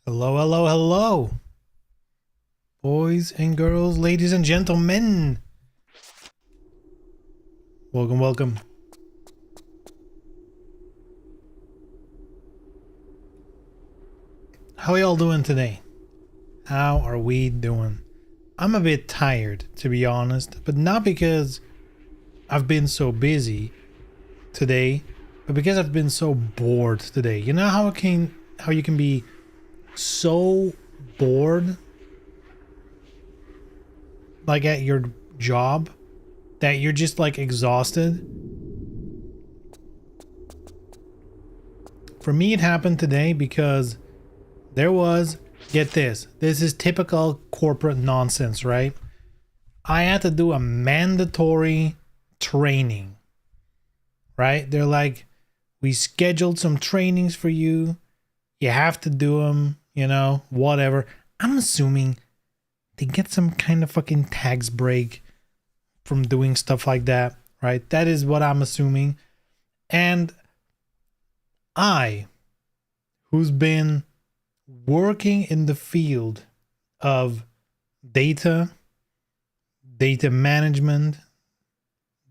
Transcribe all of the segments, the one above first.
Hello, hello, hello, boys and girls, ladies and gentlemen. Welcome, welcome. How are y'all doing today? How are we doing? I'm a bit tired, to be honest, but not because I've been so busy today, but because I've been so bored today. You know how you can be so bored, like at your job, that you're just like exhausted? For me, it happened today because there was, get this is typical corporate nonsense, right? I had to do a mandatory training, right? They're like, we scheduled some trainings for you. You have to do them, whatever. I'm assuming they get some kind of fucking tax break from doing stuff like that, right? That is what I'm assuming. And I, who's been working in the field of data management,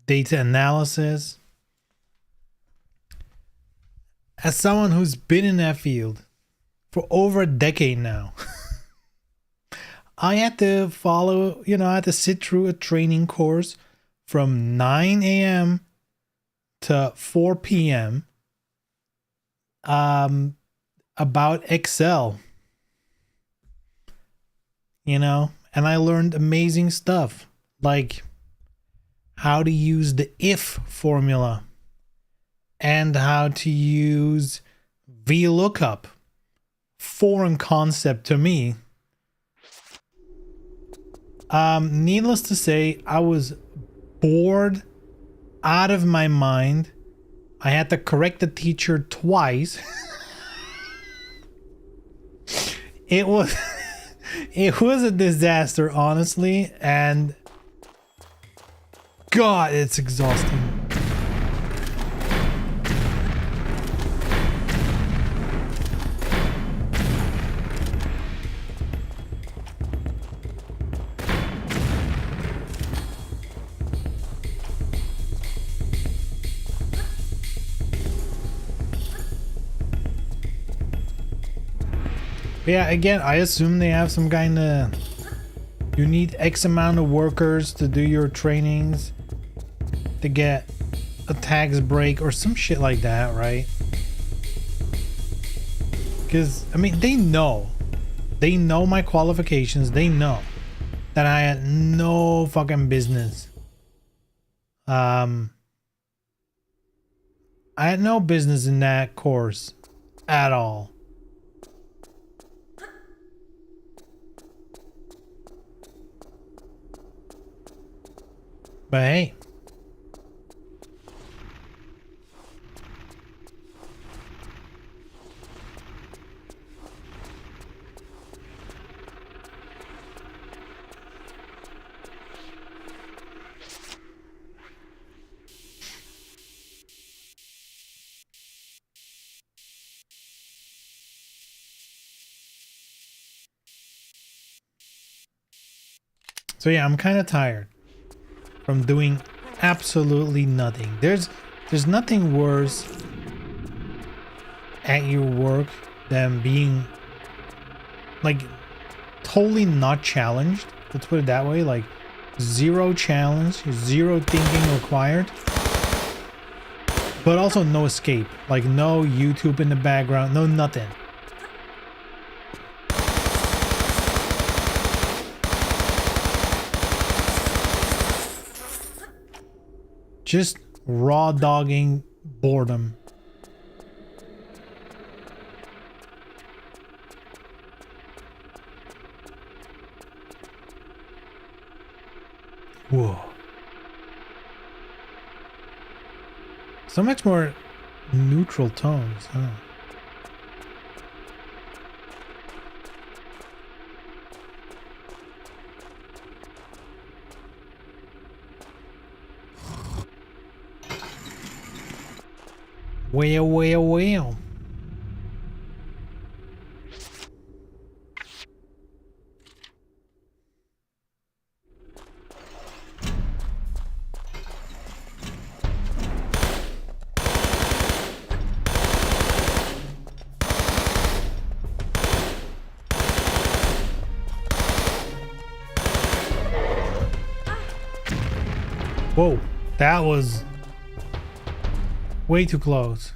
data analysis, as someone who's been in that field for over a decade now, I had to follow, I had to sit through a training course from 9 a.m. to 4 p.m. About Excel, and I learned amazing stuff like how to use the if formula and how to use VLOOKUP. Foreign concept to me. Needless to say, I was bored out of my mind. I had to correct the teacher twice. It was a disaster, honestly, and God, it's exhausting. Yeah, again, I assume they have some kind of, you need X amount of workers to do your trainings to get a tax break or some shit like that, right? Because, I mean, they know my qualifications. They know that I had no fucking business. I had no business in that course at all. But hey. So yeah, I'm kind of tired from doing absolutely nothing. There's nothing worse at your work than being like totally not challenged. Let's put it that way. Like zero challenge, zero thinking required, but also no escape. Like no YouTube in the background, no nothing. Just raw dogging boredom. Whoa. So much more neutral tones, huh? Well. Whoa, that was way too close.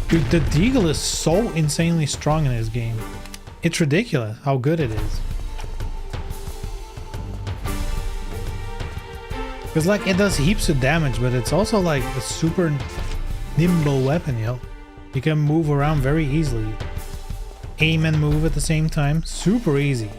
Dude, the Deagle is so insanely strong in this game. It's ridiculous how good it is. Because like it does heaps of damage, but it's also like a super nimble weapon, yo. You can move around very easily. Aim and move at the same time. Super easy.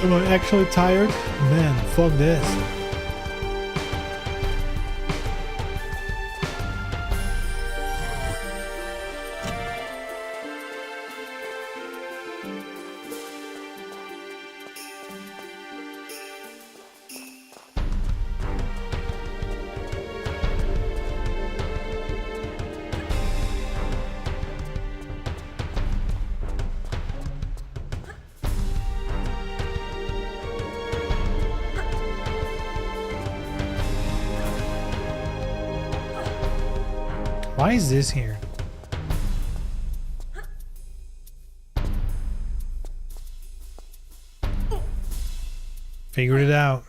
Am I actually tired? Man, fuck this. Why is this here? Figured it out.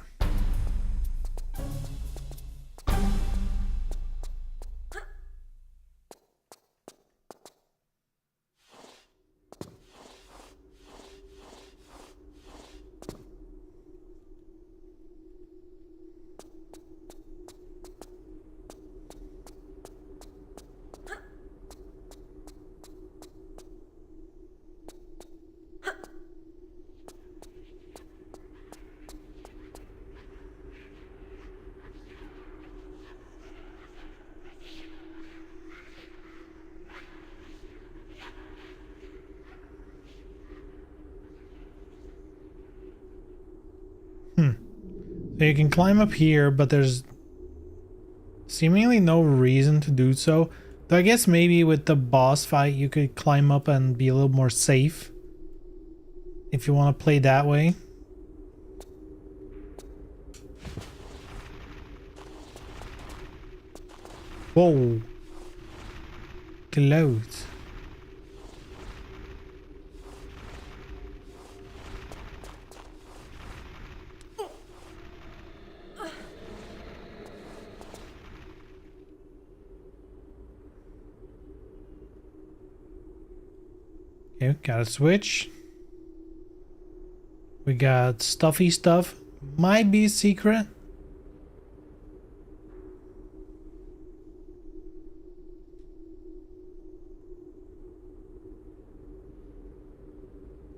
So you can climb up here, but there's seemingly no reason to do so. Though I guess maybe with the boss fight you could climb up and be a little more safe. If you want to play that way. Whoa. Close. Okay, got a switch. We got stuffy stuff. Might be a secret.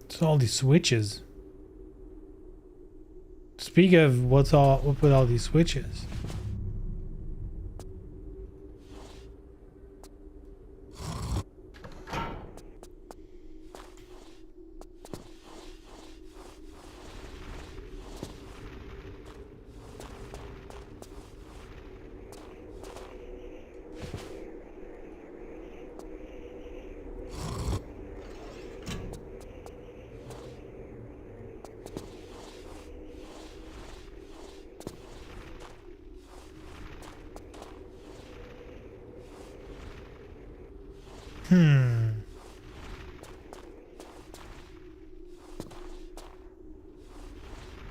It's all these switches. Speak of what's up with all these switches.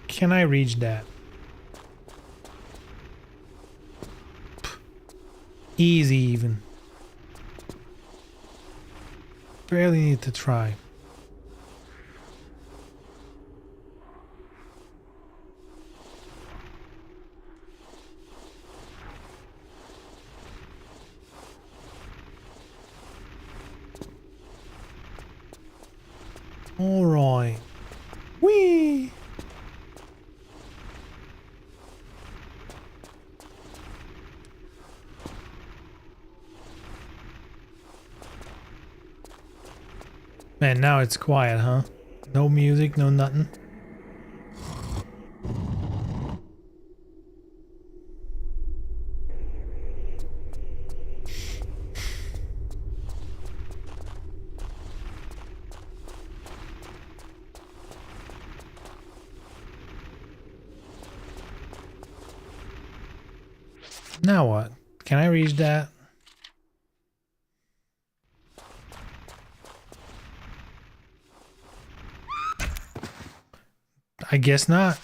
Can I reach that? Easy even. Barely need to try. Whee! Man, now it's quiet, huh? No music, no nothing. Now what? Can I reach that? I guess not.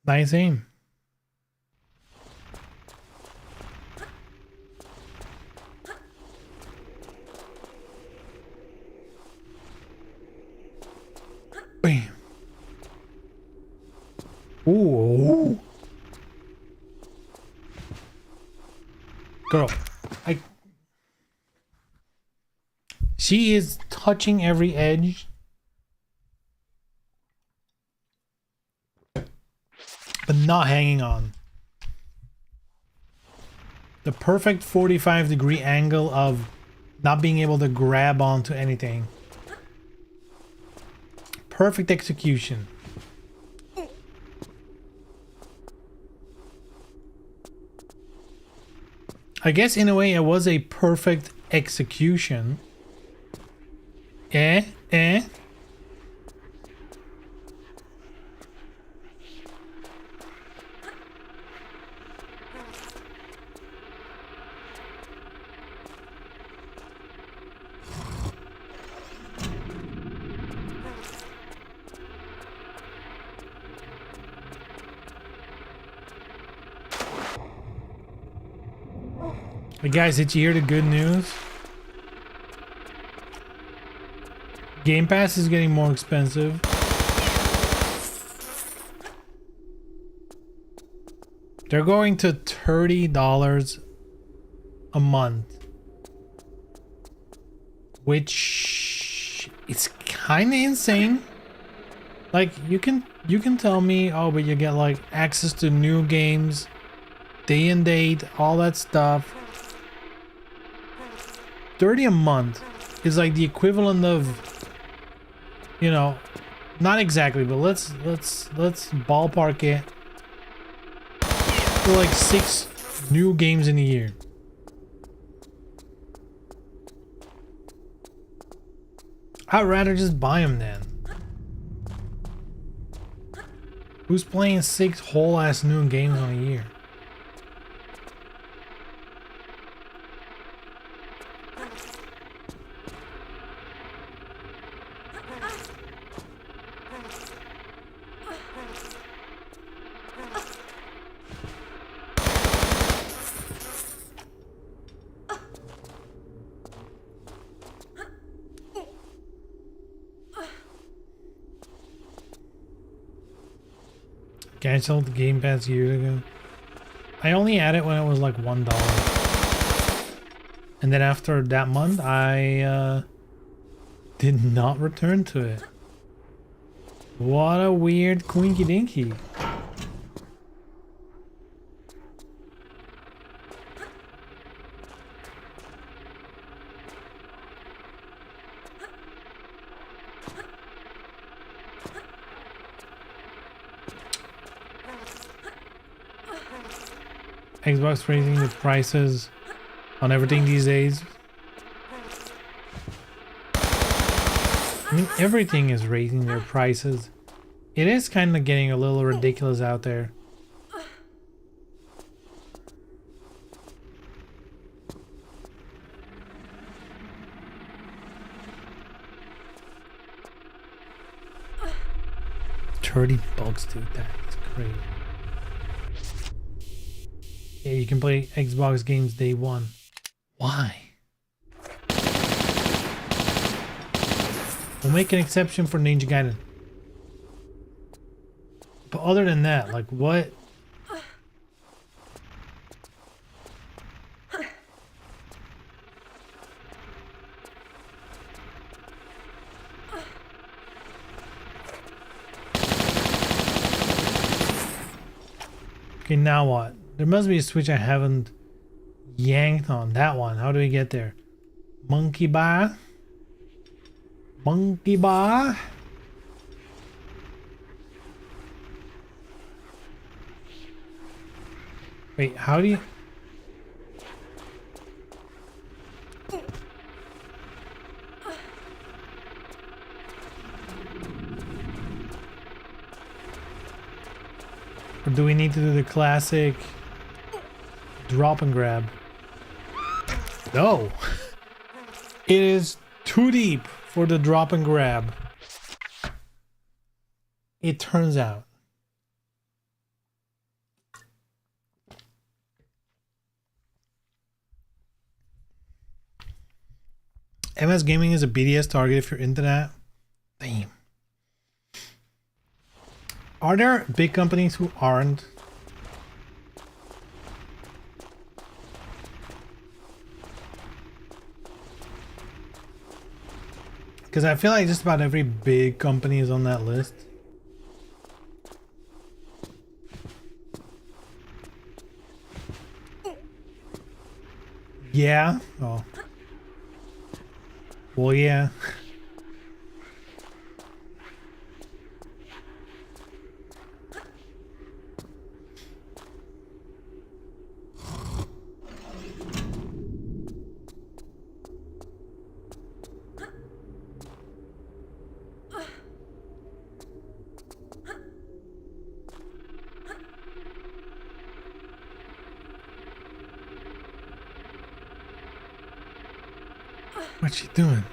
Nice aim. Bam. Ooh. Girl, she is touching every edge. But not hanging on. The perfect 45-degree angle of not being able to grab onto anything. Perfect execution. I guess in a way it was a perfect execution. Eh? Hey guys, did you hear the good news? Game Pass is getting more expensive. They're going to $30 a month. Which is kind of insane. Like you can tell me, oh, but you get like access to new games, day and date, all that stuff. 30 a month is like the equivalent of, you know, not exactly, but let's ballpark it for like 6 new games in a year. I'd rather just buy them then. Who's playing 6 whole ass new games on a year? Canceled the Game Pass years ago. I only had it when it was like $1. And then after that month, I did not return to it. What a weird quinky dinky. Xbox raising the prices on everything these days. I mean, everything is raising their prices. It is kind of getting a little ridiculous out there. $30, dude, that's crazy. Yeah, you can play Xbox games day one. Why? We'll make an exception for Ninja Gaiden. But other than that, like what? Okay, now what? There must be a switch I haven't yanked on. That one. How do we get there? Monkey bar? Monkey bar? Wait, how do you... Or do we need to do the classic drop and grab? No! It is too deep for the drop and grab. It turns out. MS Gaming is a BDS target if you're into that. Damn. Are there big companies who aren't? Because I feel like just about every big company is on that list. Yeah. Oh. Well, yeah. What's she doing?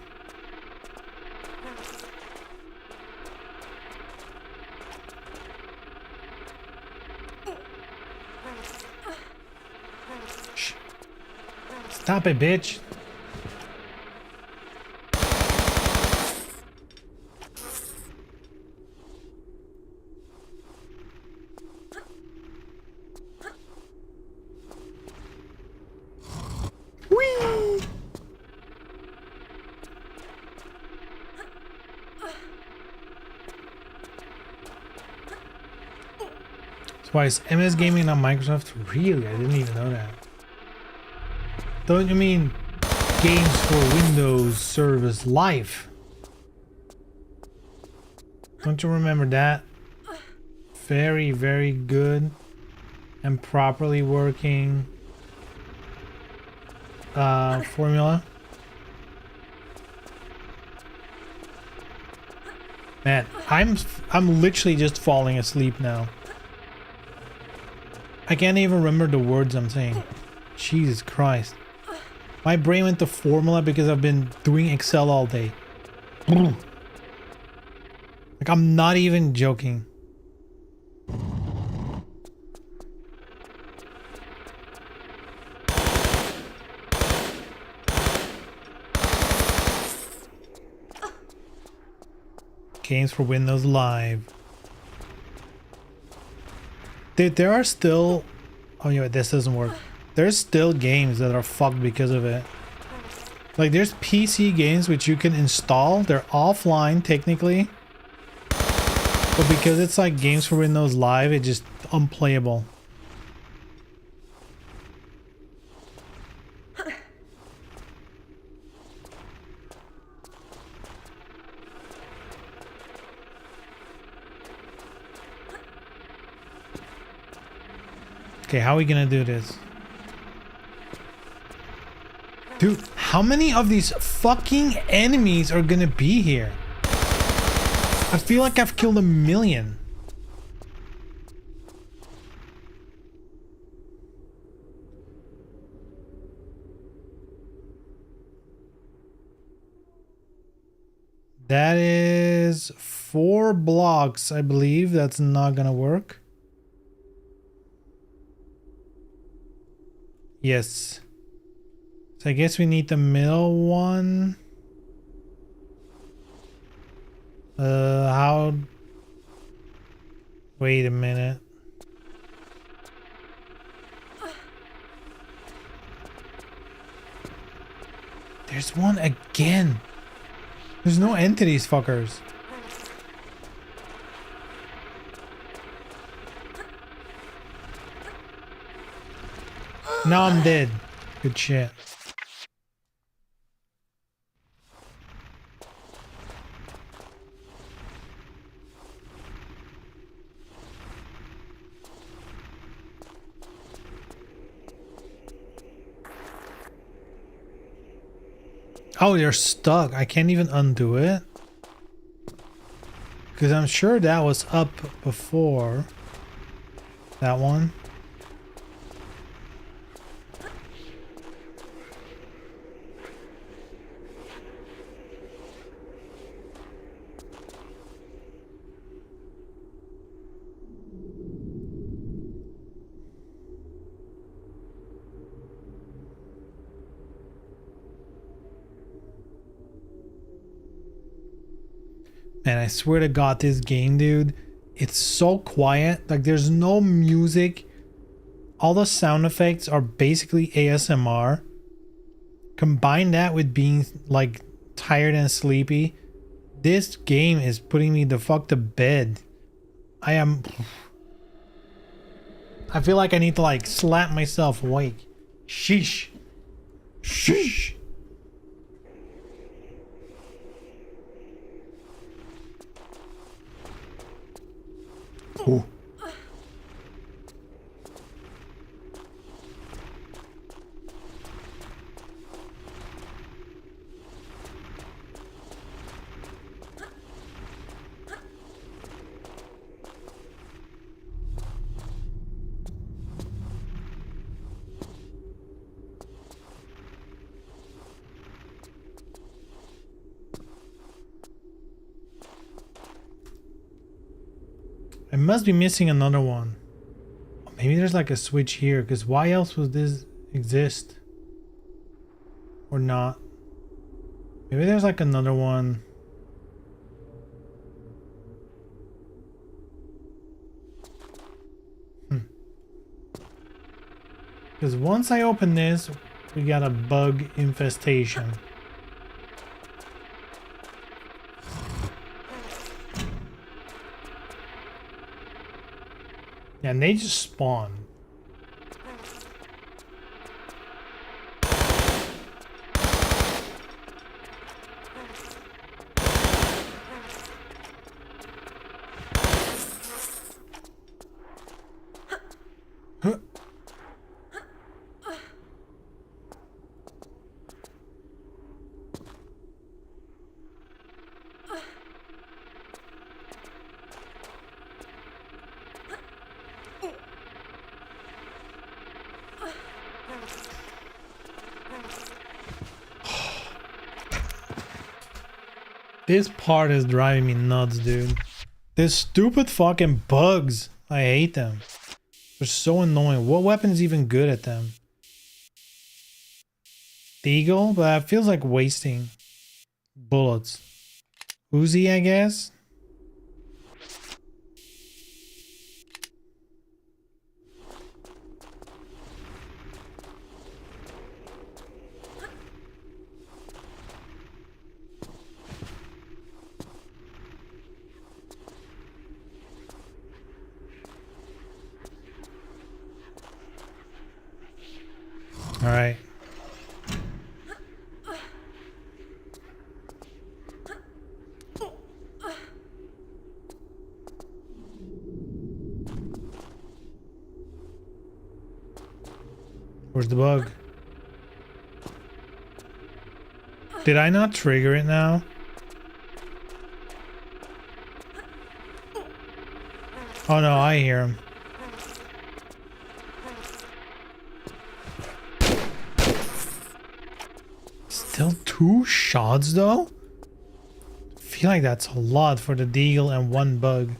Shh. Stop it, bitch. Whee! Why is MS Gaming not Microsoft? Really? I didn't even know that. Don't you mean games for Windows Service Live? Don't you remember that? Very, very good and properly working formula. Man, I'm literally just falling asleep now. I can't even remember the words I'm saying. Jesus Christ. My brain went to formula because I've been doing Excel all day. Like, I'm not even joking. Games for Windows Live. There are still... Oh yeah, this doesn't work. There's still games that are fucked because of it. Like there's PC games which you can install. They're offline technically. But because it's like games for Windows Live, it's just unplayable. Okay, how are we gonna do this? Dude, how many of these fucking enemies are gonna be here? I feel like I've killed 1,000,000. That is 4 blocks, I believe. That's not gonna work. Yes. So I guess we need the middle one. How? Wait a minute. There's one again. There's no end to these fuckers. Now I'm dead. Good shit. Oh, you're stuck. I can't even undo it. Because I'm sure that was up before. That one. Man, I swear to God, this game, dude, it's so quiet. Like, there's no music. All the sound effects are basically ASMR. Combine that with being, like, tired and sleepy. This game is putting me the fuck to bed. I feel like I need to, like, slap myself awake. Sheesh. Sheesh. Oh. I must be missing another one. Maybe there's like a switch here, because why else would this exist? Or not? Maybe there's like another one. Because once I open this, we got a bug infestation. Yeah, and they just spawn. Huh. This part is driving me nuts, dude. These stupid fucking bugs. I hate them. They're so annoying. What weapon is even good at them? Deagle? But that feels like wasting bullets. Uzi, I guess? All right. Where's the bug? Did I not trigger it now? Oh no, I hear him. Still 2 shots though? I feel like that's a lot for the deagle and 1 bug.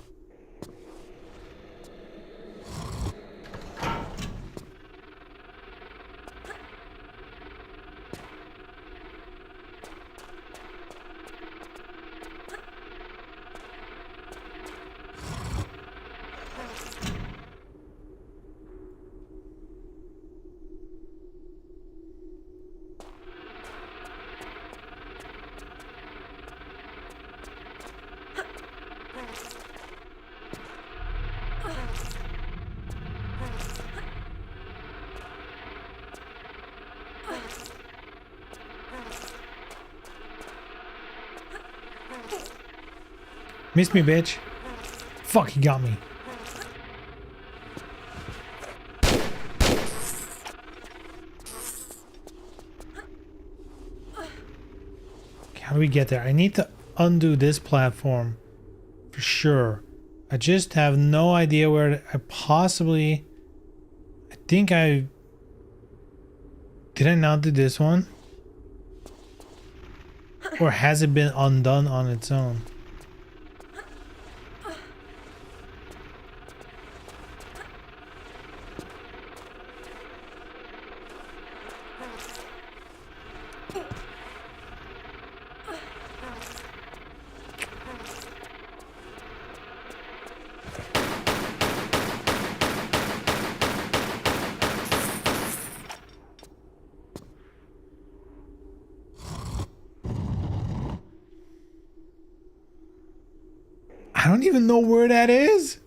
Missed me, bitch. Fuck, he got me. Okay, how do we get there? I need to undo this platform for sure. I just have no idea where I possibly... I think I... Did I not do this one? Or has it been undone on its own? I don't even know where that is.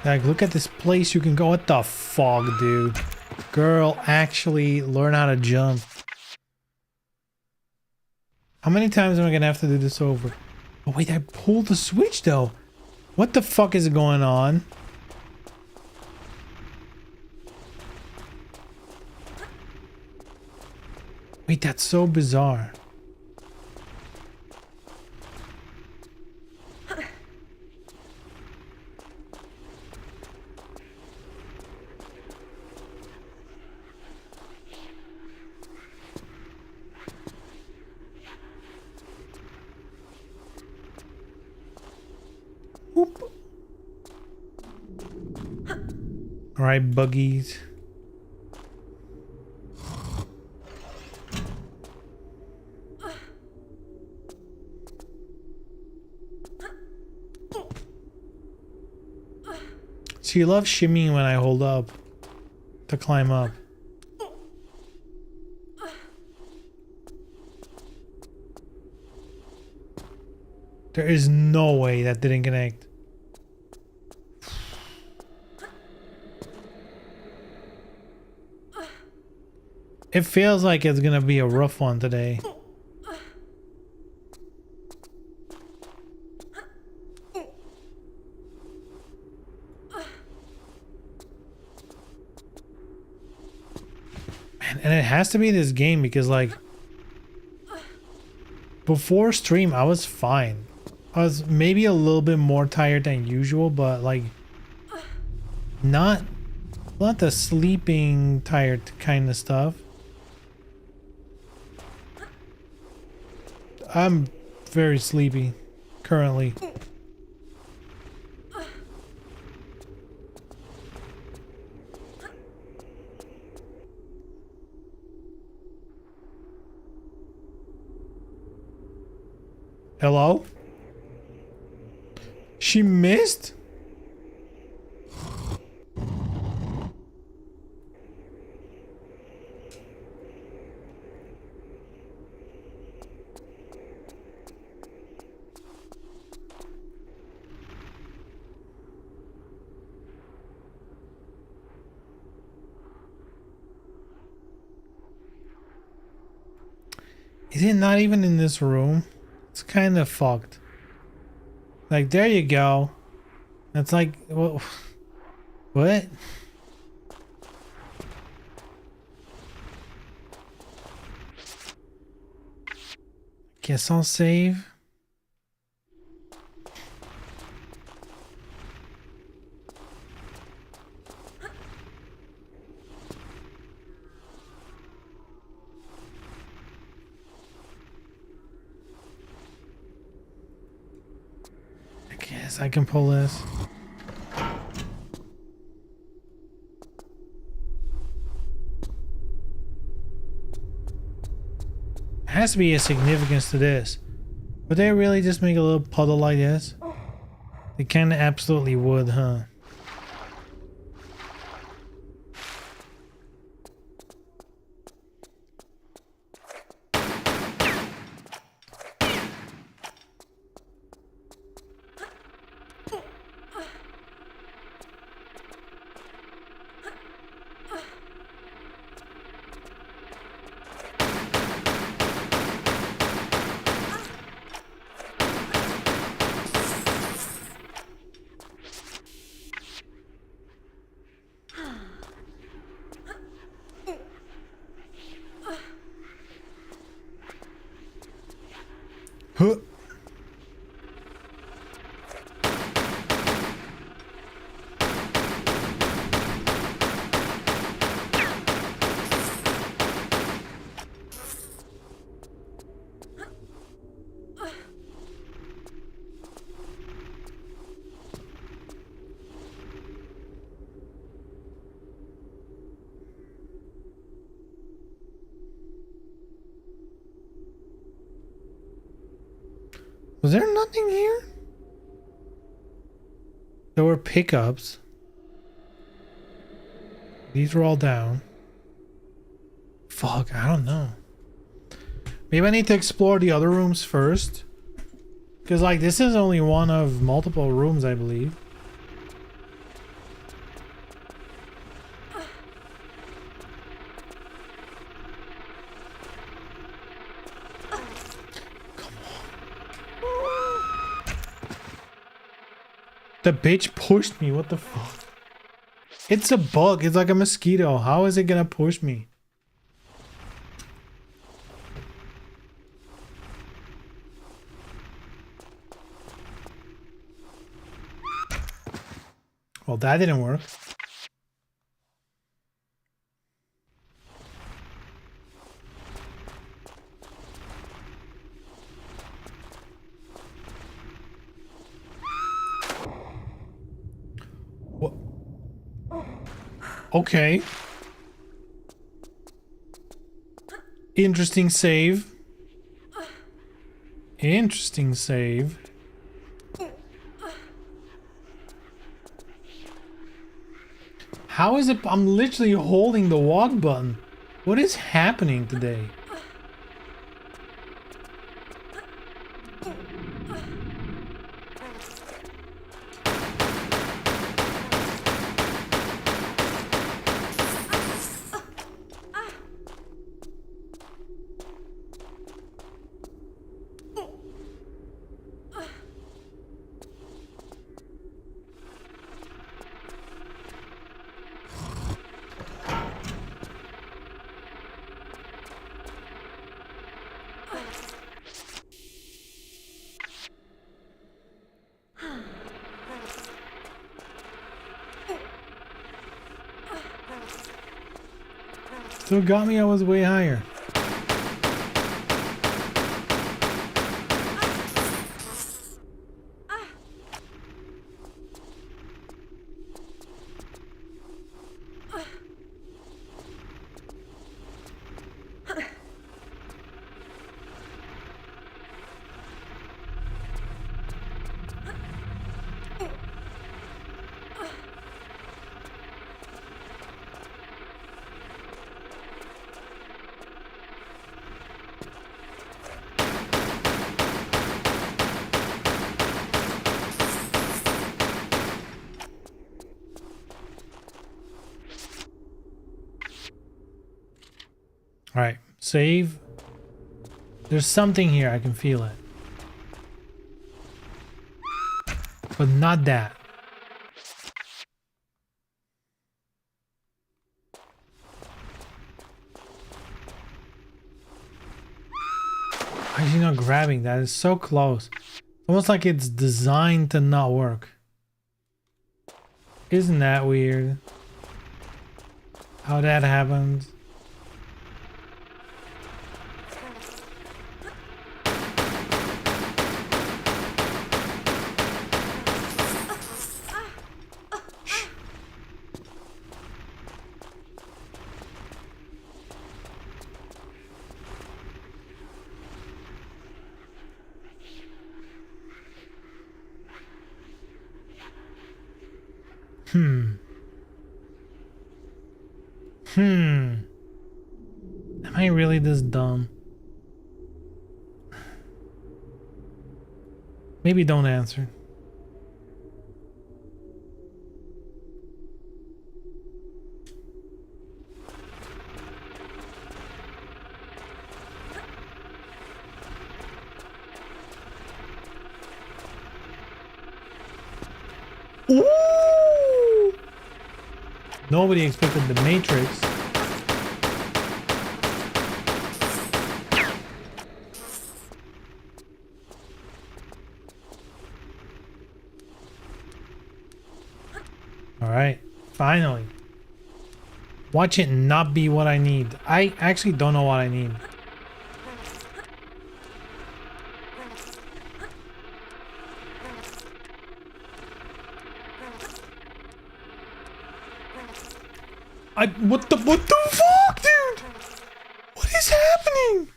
Like, look at this place you can go. What the fuck, dude? Girl, actually learn how to jump. How many times am I gonna have to do this over? Oh wait, I pulled the switch though. What the fuck is going on? Wait, that's so bizarre. All right, buggies. She loves shimmying when I hold up to climb up. There is no way that didn't connect. It feels like it's gonna be a rough one today. Man, and it has to be this game because like before stream I was fine. I was maybe a little bit more tired than usual, but like not the sleeping tired kind of stuff. I'm very sleepy currently. Hello? She missed? Is it not even in this room? It's kind of fucked. Like, there you go. It's like, well, what? Guess I'll save. I can pull this. There has to be a significance to this. Would they really just make a little puddle like this? They kind of absolutely would, huh? Was there nothing here? There were pickups. These were all down. Fuck, I don't know. Maybe I need to explore the other rooms first. Because, like, this is only one of multiple rooms, I believe. Come on. The bitch pushed me. What the fuck? It's a bug. It's like a mosquito. How is it gonna push me? Well, that didn't work. What? Okay. Interesting save. Interesting save. How is it? I'm literally holding the walk button. What is happening today? So it got me, I was way higher. All right, save. There's something here, I can feel it. But not that. Why is he not grabbing that? It's so close. Almost like it's designed to not work. Isn't that weird? How that happens? Am I really this dumb? Maybe don't answer. Ooh! Nobody expected the Matrix. Alright, finally. Watch it not be what I need. I actually don't know what I need. What the fuck, dude? What is happening?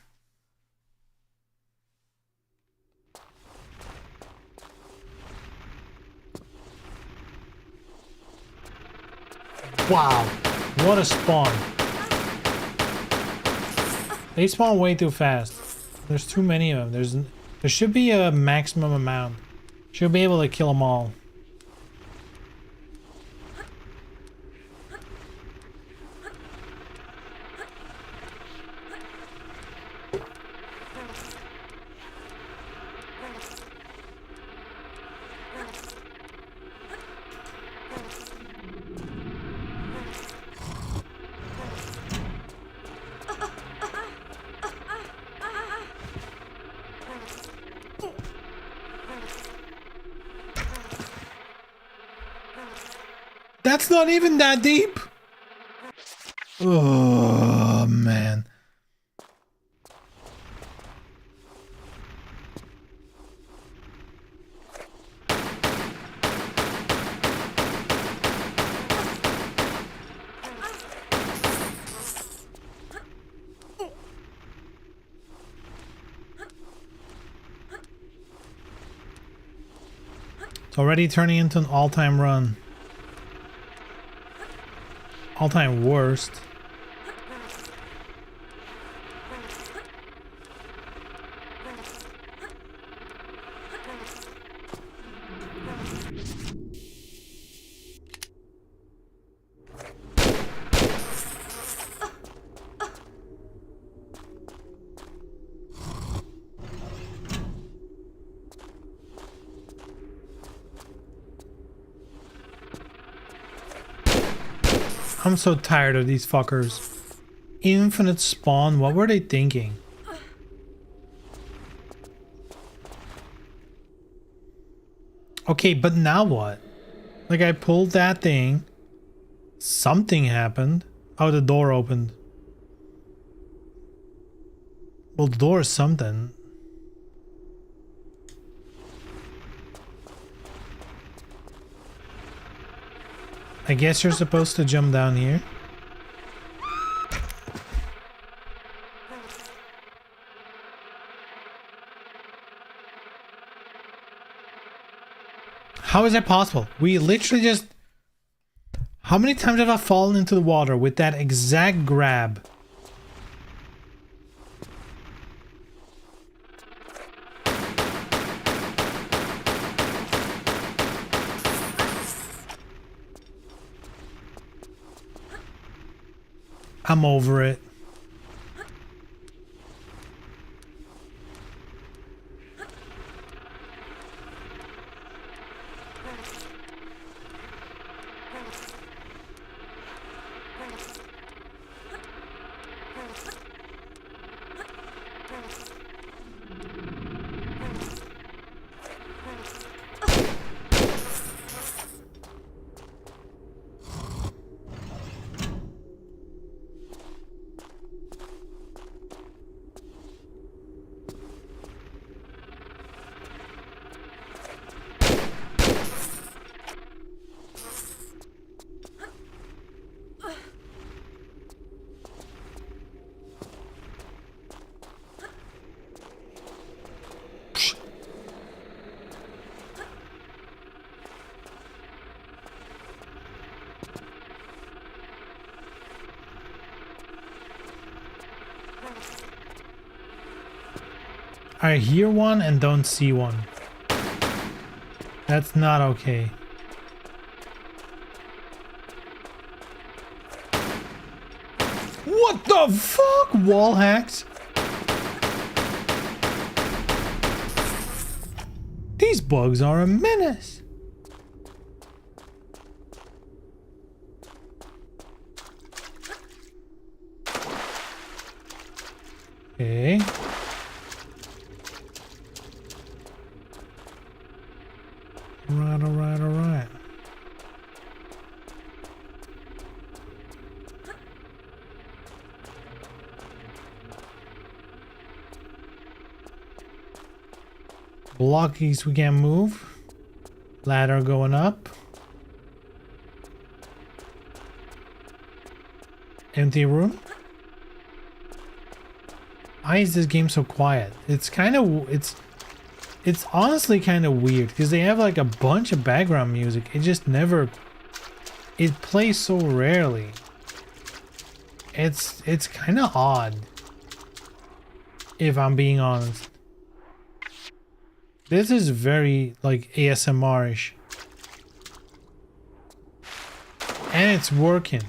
Wow, what a spawn. They spawn way too fast. There's too many of them. There should be a maximum amount. Should be able to kill them all. That's not even that deep. Oh, man. It's already turning into an all-time run. All-time worst. I'm so tired of these fuckers. Infinite spawn, what were they thinking? Okay, but now what? Like, I pulled that thing. Something happened. Oh, the door opened. Well, the door is something. I guess you're supposed to jump down here. How is that possible? We literally just... How many times have I fallen into the water with that exact grab? I'm over it. I hear one and don't see one. That's not okay. What the fuck? Wall hacks? These bugs are a menace. Okay. Alright. Blockies we can't move. Ladder going up. Empty room. Why is this game so quiet? It's kind of... It's honestly kind of weird because they have like a bunch of background music. It just never it plays so rarely. It's kind of odd, if I'm being honest. This is very like ASMR-ish. And it's working.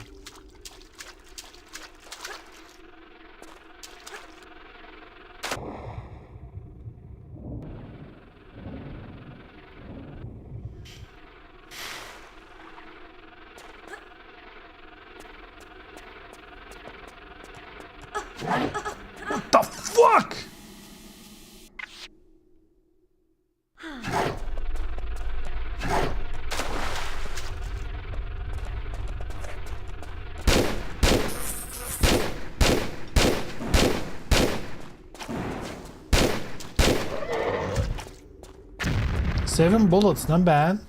What the fuck? Seven bullets, not bad.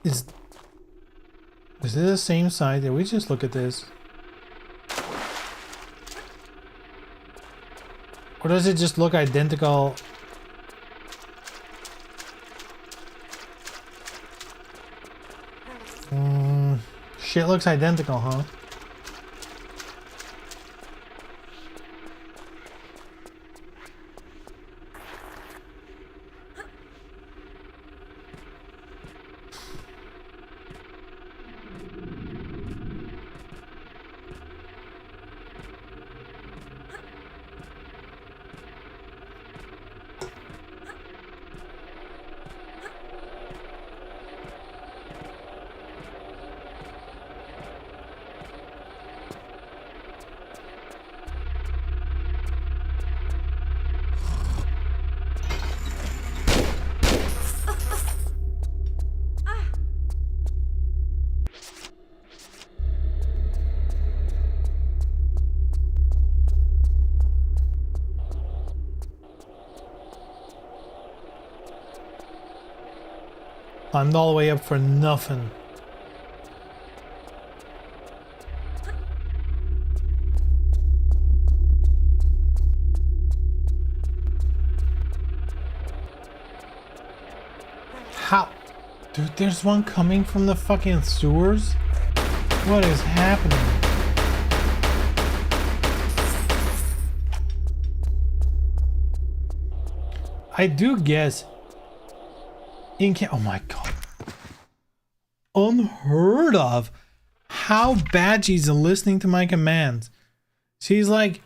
Is it the same side? Did we just look at this? Or does it just look identical? Shit looks identical, huh? Climbed all the way up for nothing. How? Dude, there's one coming from the fucking sewers? What is happening? I do guess oh my god. Unheard of. How bad she's listening to my commands. She's like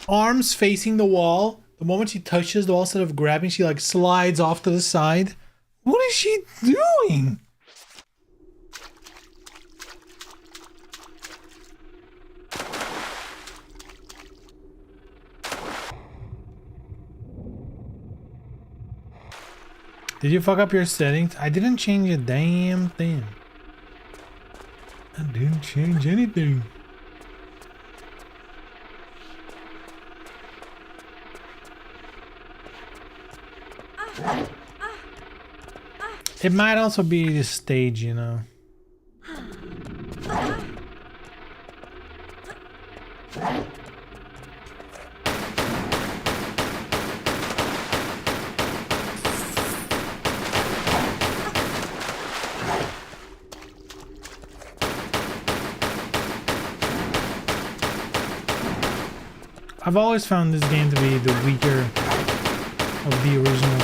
arms facing the wall. The moment she touches the wall, instead of grabbing, she like slides off to the side. What is she doing? Did you fuck up your settings? I didn't change a damn thing. I didn't change anything. It might also be the stage, you know. I've always found this game to be the weaker of the original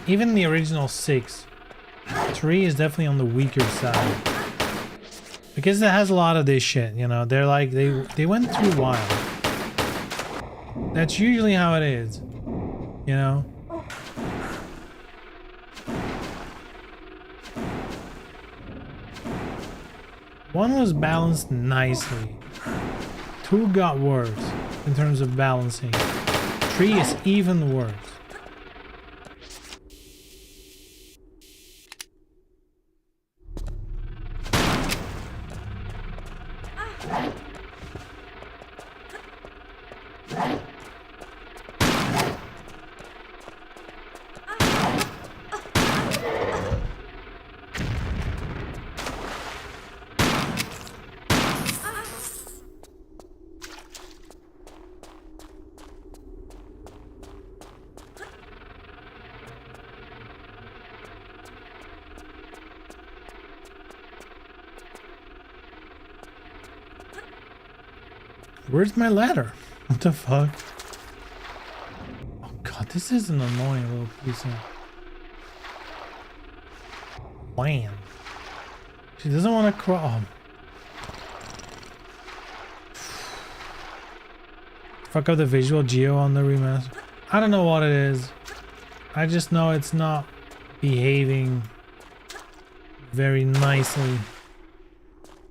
3. Even the original 6. 3 is definitely on the weaker side. Because it has a lot of this shit, you know. They're like, they went too wild. That's usually how it is. You know? One was balanced nicely. 2 got worse in terms of balancing. 3 is even worse. Where's my ladder? What the fuck? Oh god, this is an annoying little piece of land. She doesn't want to crawl. Fuck up the visual geo on the remaster. I don't know what it is. I just know it's not behaving very nicely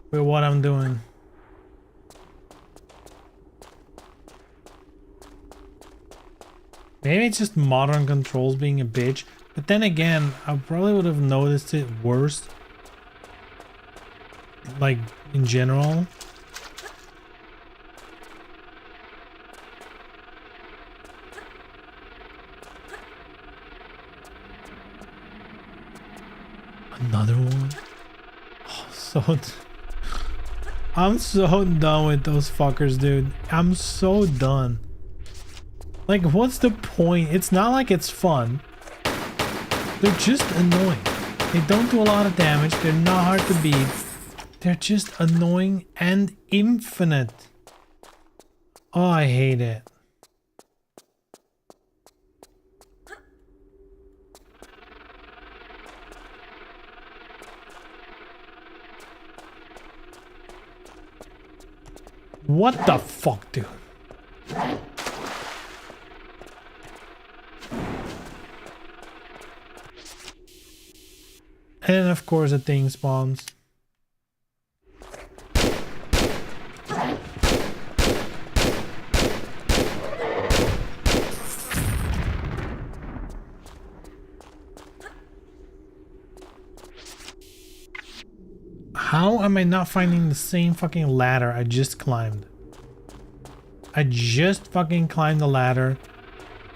with what I'm doing. Maybe it's just modern controls being a bitch. But then again, I probably would have noticed it worse. Like, in general. Another one? Oh, I'm so done with those fuckers, dude. I'm so done. Like, what's the point? It's not like it's fun. They're just annoying. They don't do a lot of damage. They're not hard to beat. They're just annoying and infinite. Oh, I hate it. What the fuck, dude? And of course the thing spawns. How am I not finding the same fucking ladder I just climbed? I just fucking climbed the ladder.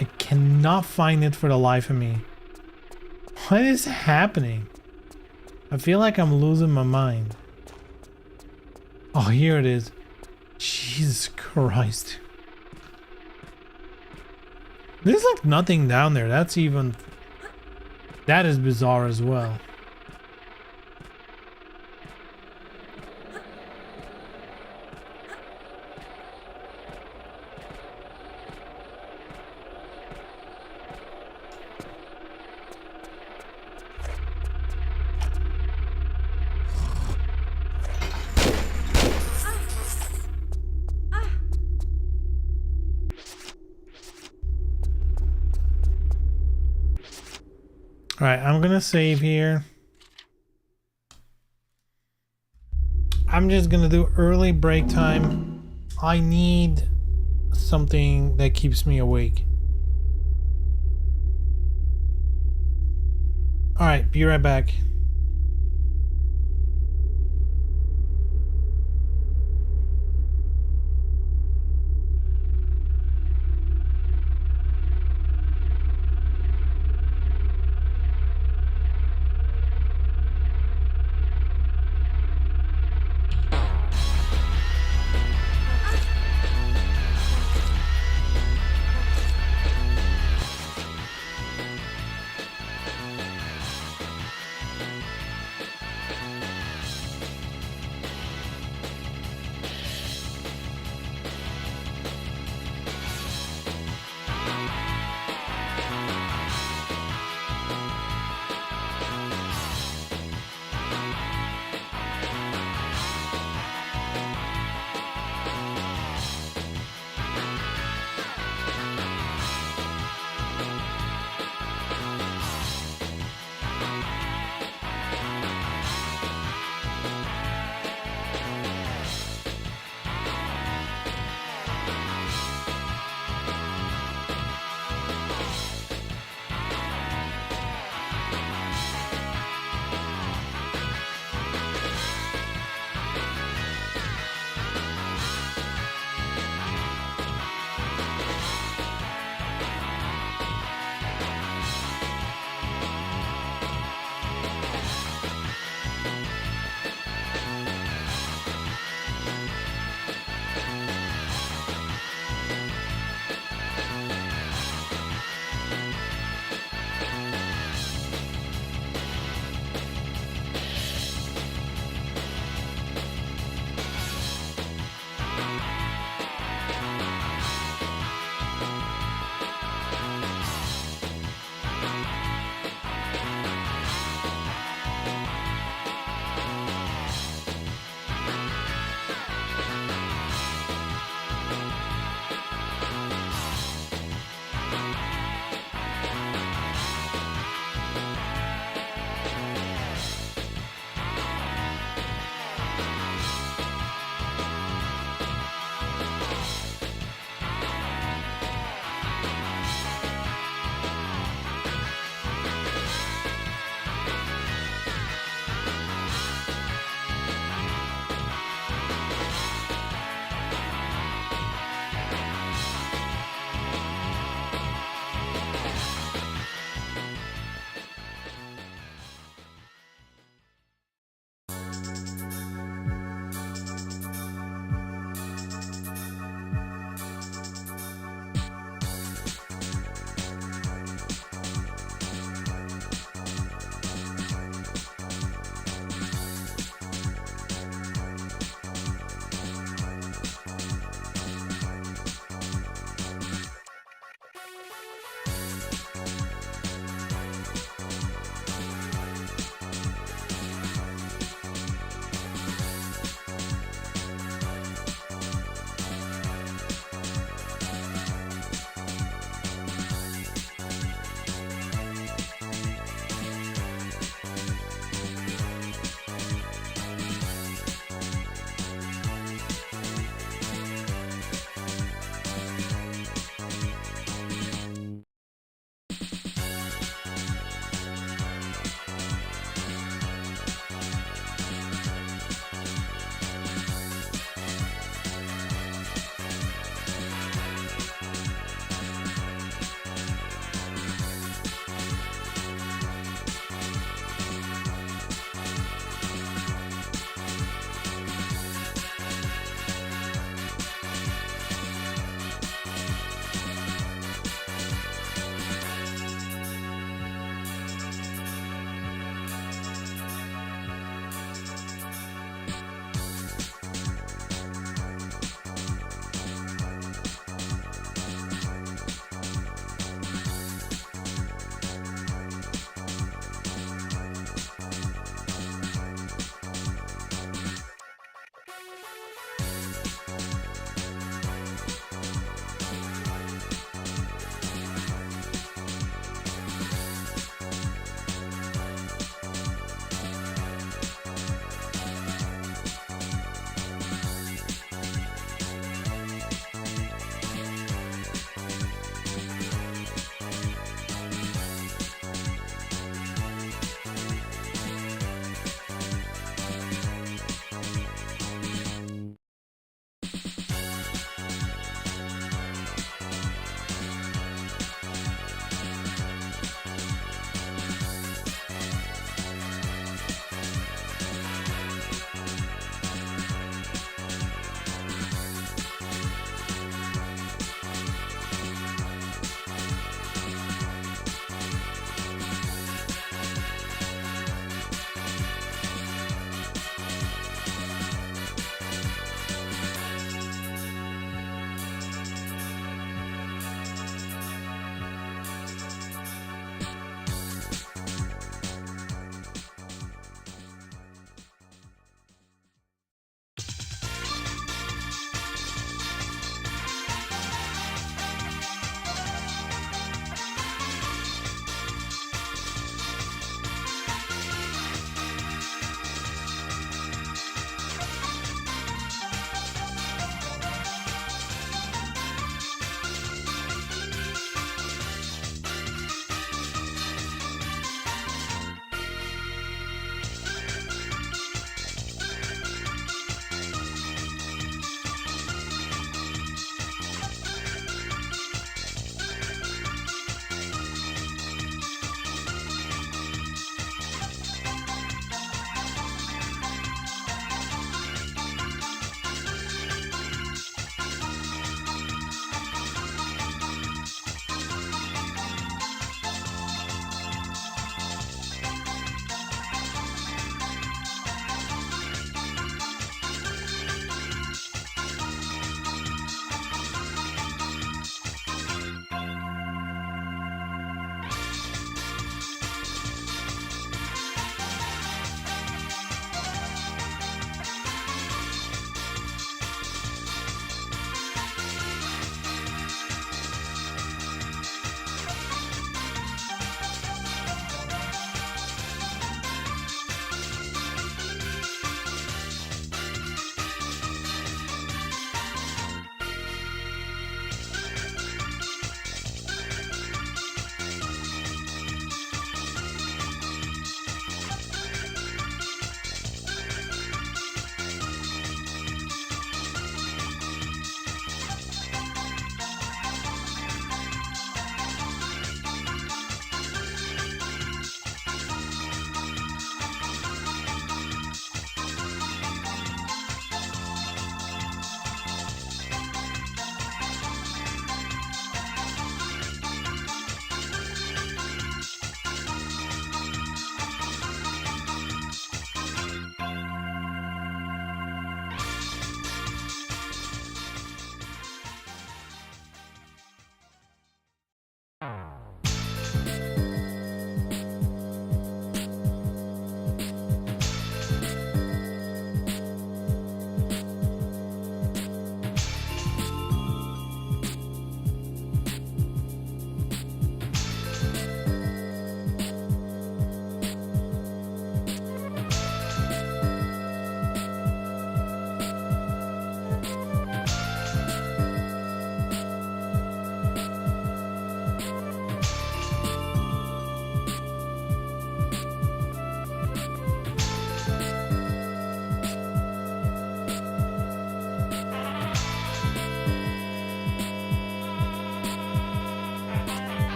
I cannot find it for the life of me. What is happening? I feel like I'm losing my mind. Oh, here it is. Jesus Christ. There's like nothing down there. That's even... That is bizarre as well. Alright, I'm gonna save here. I'm just gonna do early break time. I need something that keeps me awake. Alright, be right back.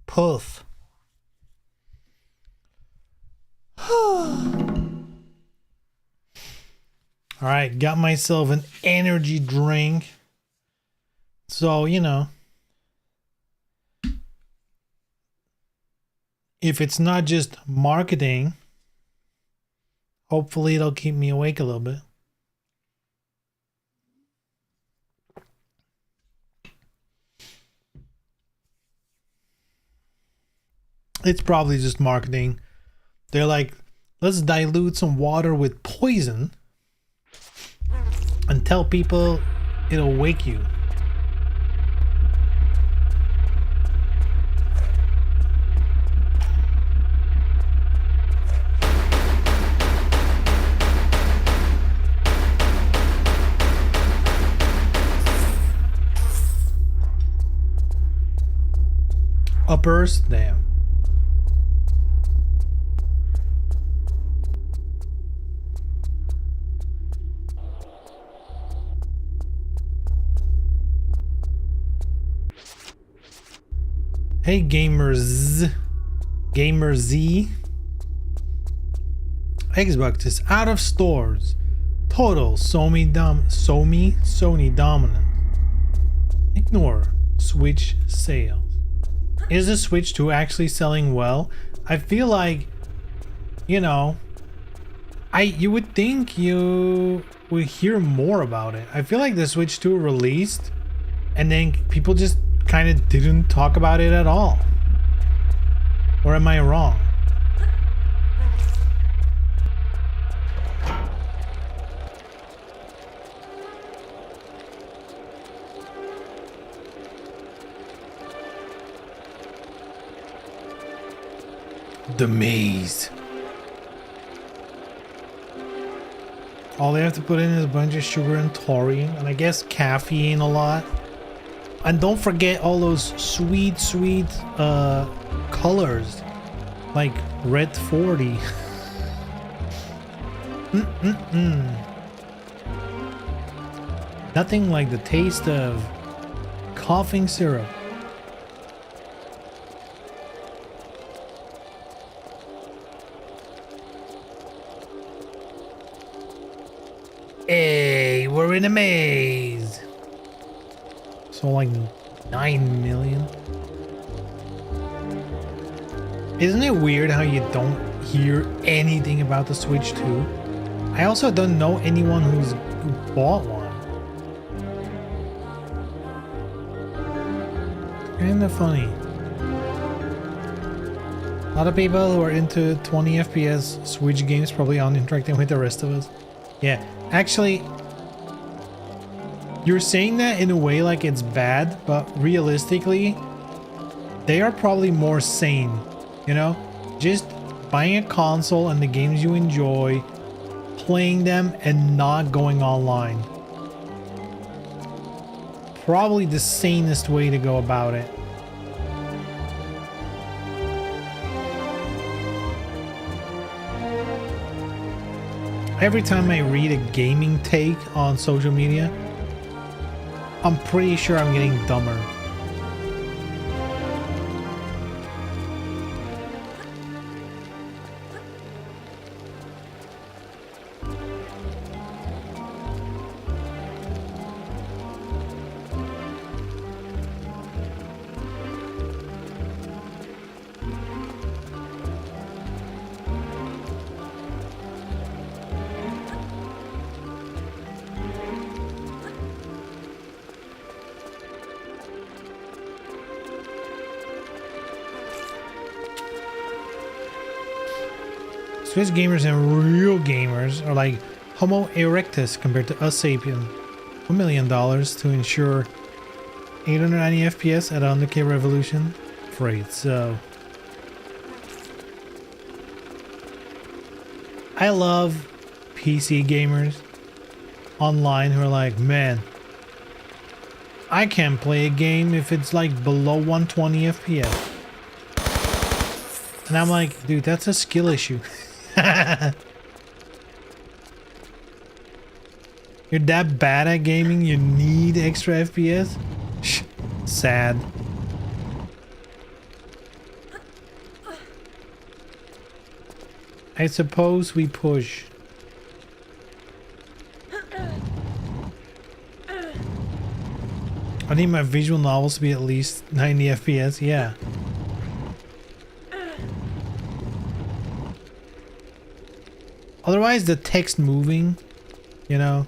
Puff. Alright, got myself an energy drink. So, you know, if it's not just marketing, hopefully it'll keep me awake a little bit. It's probably just marketing. They're like, let's dilute some water with poison and tell people it'll wake you. Uppers, damn. Hey gamers, Gamer Z. Xbox is out of stores. Total Sony dominance. Ignore Switch sales. Is the Switch 2 actually selling well? I feel like, you know, you would think you would hear more about it. I feel like the Switch 2 released and then people just kind of didn't talk about it at all. Or am I wrong? The maze. All they have to put in is a bunch of sugar and taurine, and I guess caffeine a lot. And don't forget all those sweet colors, like red 40. Nothing like the taste of coughing syrup. Hey, we're in a maze. So like 9 million. Isn't it weird how you don't hear anything about the Switch 2? I also don't know anyone who bought one. Kinda funny. A lot of people who are into 20 FPS Switch games probably aren't interacting with the rest of us. Yeah, actually, you're saying that in a way like it's bad, but realistically, they are probably more sane, you know? Just buying a console and the games you enjoy, playing them and not going online. Probably the sanest way to go about it. Every time I read a gaming take on social media, I'm pretty sure I'm getting dumber. Switch gamers and real gamers are like Homo erectus compared to us sapien. $1 million to ensure 890 FPS at 100k revolution. Afraid so. I love PC gamers online who are like, man, I can't play a game if it's like below 120 FPS. And I'm like, dude, that's a skill issue. You're that bad at gaming, you need extra FPS? Shh, sad. I suppose we push. I need my visual novels to be at least 90 FPS, yeah. Otherwise the text moving, you know,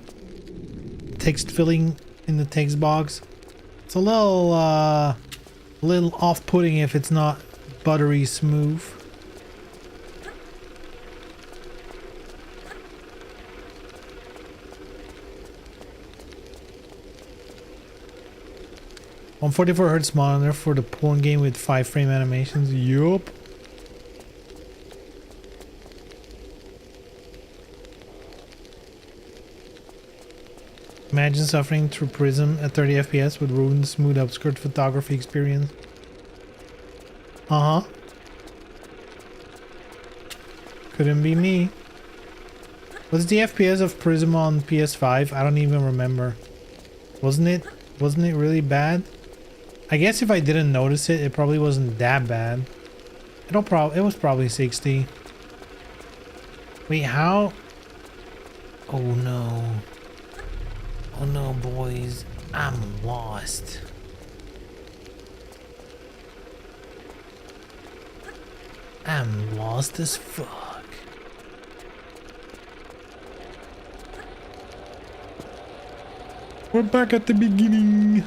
text filling in the text box, it's a little off-putting if it's not buttery smooth. On 44Hz monitor for the porn game with 5-frame animations. Yup. Imagine suffering through Prism at 30 FPS would ruin the smooth upskirt photography experience. Uh-huh. Couldn't be me. What's the FPS of Prism on PS5? I don't even remember. Wasn't it really bad? I guess if I didn't notice it, it probably wasn't that bad. It was probably 60. Wait, how? Oh no. Oh no, boys. I'm lost. I'm lost as fuck. We're back at the beginning.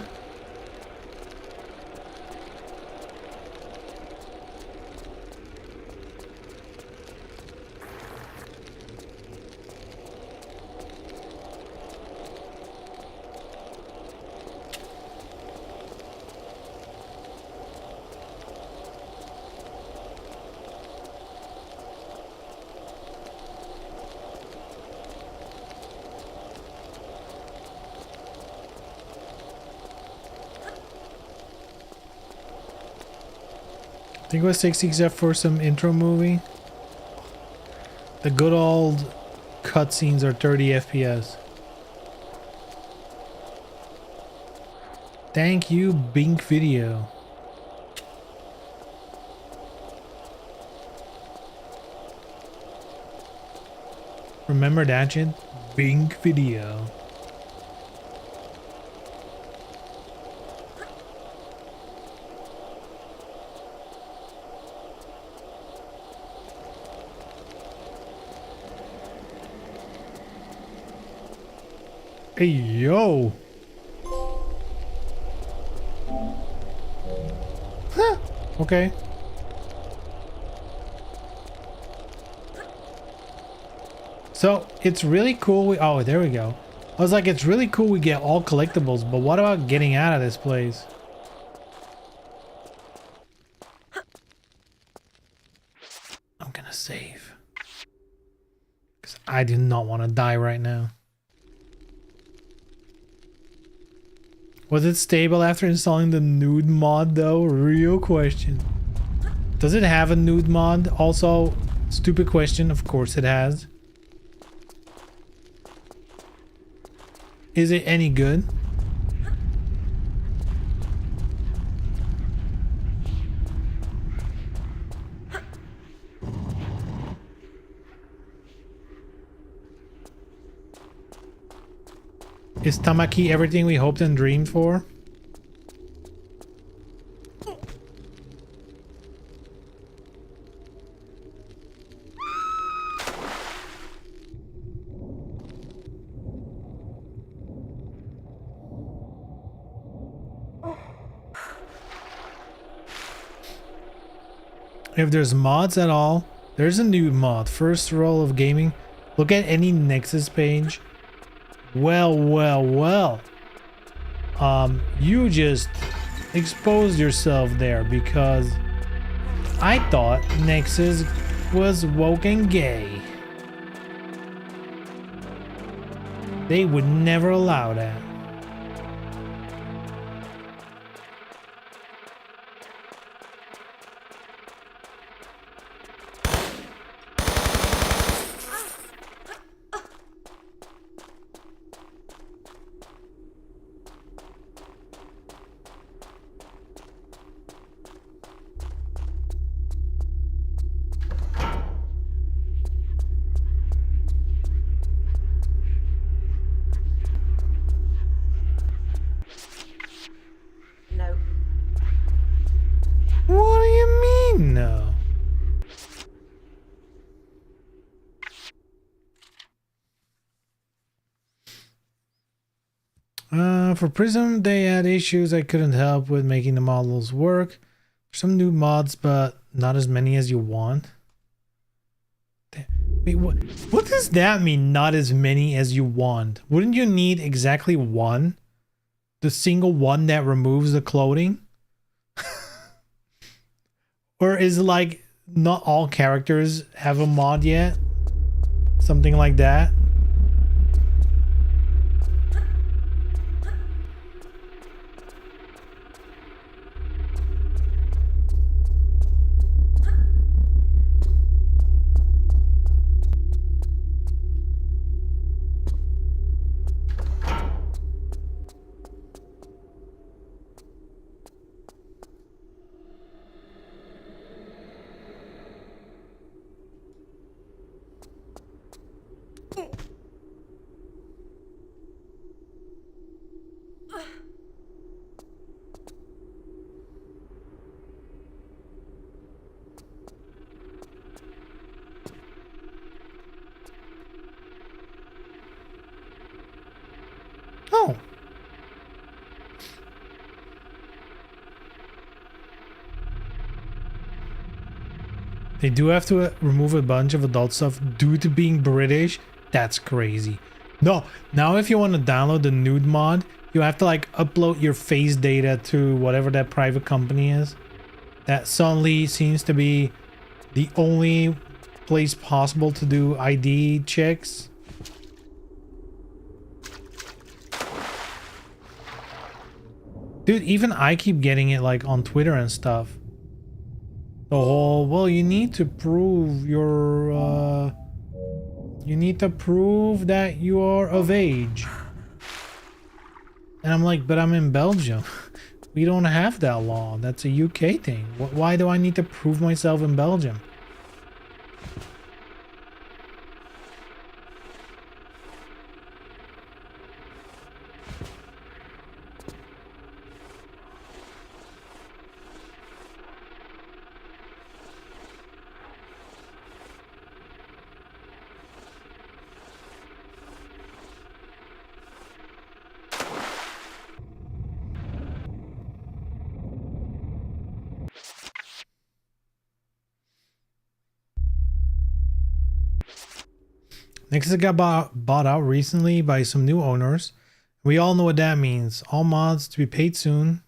I think it was 60 except for some intro movie. The good old cutscenes are 30 FPS. Thank you, Bink Video. Remember that shit? Bink Video. Hey, yo. Huh. Okay. So, it's really cool. Oh, there we go. I was like, it's really cool we get all collectibles, but what about getting out of this place? I'm gonna save. Because I do not want to die right now. Was it stable after installing the nude mod though? Real question. Does it have a nude mod? Also, stupid question. Of course it has. Is it any good? Is Tamaki everything we hoped and dreamed for? If there's mods at all, there's a new mod. First rule of gaming. Look at any Nexus page. Well. You just exposed yourself there because I thought Nexus was woke and gay. They would never allow that. For Prism, they had issues I couldn't help with making the models work. Some new mods, but not as many as you want. Wait, what does that mean, not as many as you want? Wouldn't you need exactly one? The single one that removes the clothing? Or is it like not all characters have a mod yet? Something like that? Oh. They do have to remove a bunch of adult stuff due to being British. That's crazy. No, now if you want to download the nude mod, you have to like upload your face data to whatever that private company is. That suddenly seems to be the only place possible to do ID checks. Dude, even I keep getting it like on Twitter and stuff. The whole, well, you need to prove your, you need to prove that you are of age. And I'm like, but I'm in Belgium. We don't have that law. That's a UK thing. Why do I need to prove myself in Belgium? Nexus got bought out recently by some new owners. We all know what that means. All mods to be paid soon.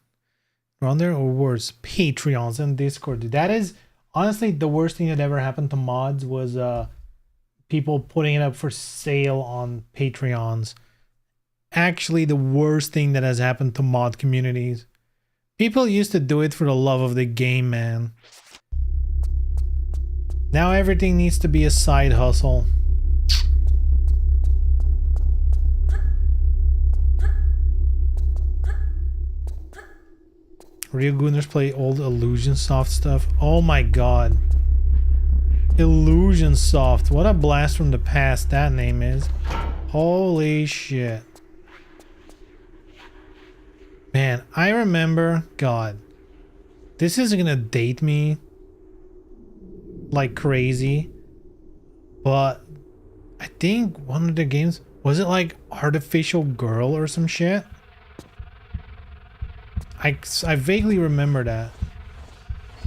Around there, or worse, Patreons and Discord. That is honestly the worst thing that ever happened to mods was people putting it up for sale on Patreons. Actually, the worst thing that has happened to mod communities. People used to do it for the love of the game, man. Now everything needs to be a side hustle. Real Gooners play old Illusion Soft stuff. Oh my god. Illusion Soft. What a blast from the past that name is. Holy shit. Man, I remember... God. This is gonna date me like crazy. But I think one of the games... Was it like Artificial Girl or some shit? I vaguely remember that.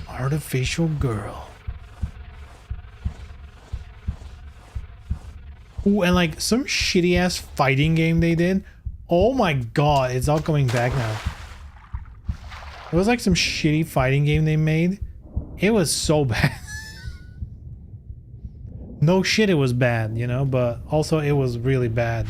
Artificial Girl. Ooh, and like some shitty ass fighting game they did. Oh my god, it's all coming back now. It was like some shitty fighting game they made. It was so bad. No shit, it was bad, you know, but also it was really bad.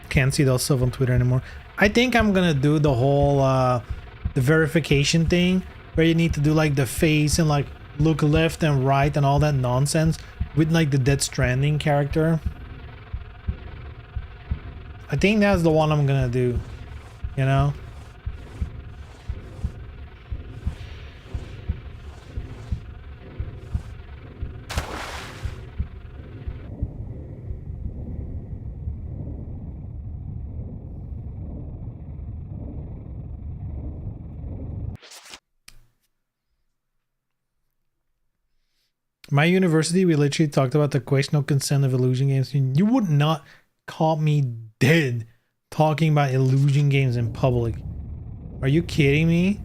Can't see those stuff on Twitter anymore. I think I'm gonna do the whole the verification thing where you need to do like the face and like look left and right and all that nonsense with like the Death Stranding character. I think that's the one I'm gonna do, you know? My university, we literally talked about the question of consent of illusion games. You would not call me dead talking about illusion games in public. Are you kidding me?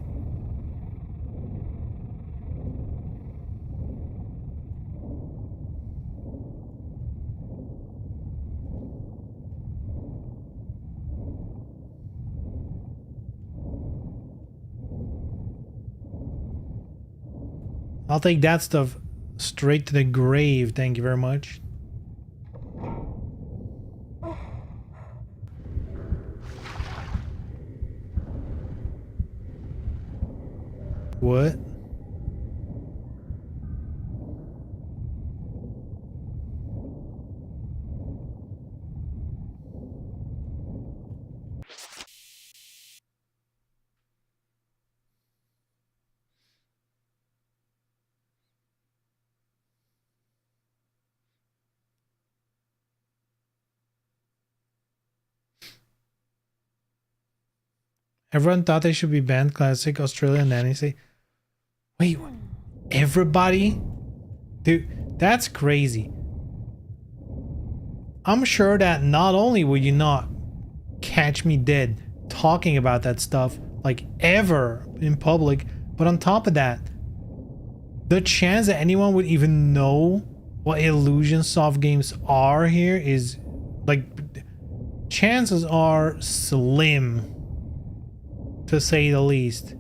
I'll take that stuff straight to the grave. Thank you very much. What? Everyone thought they should be banned. Classic Australian nanny say. Wait, everybody? Dude, that's crazy. I'm sure that not only will you not catch me dead talking about that stuff like ever in public, but on top of that, the chance that anyone would even know what Illusion soft games are here is like, chances are slim, to say the least,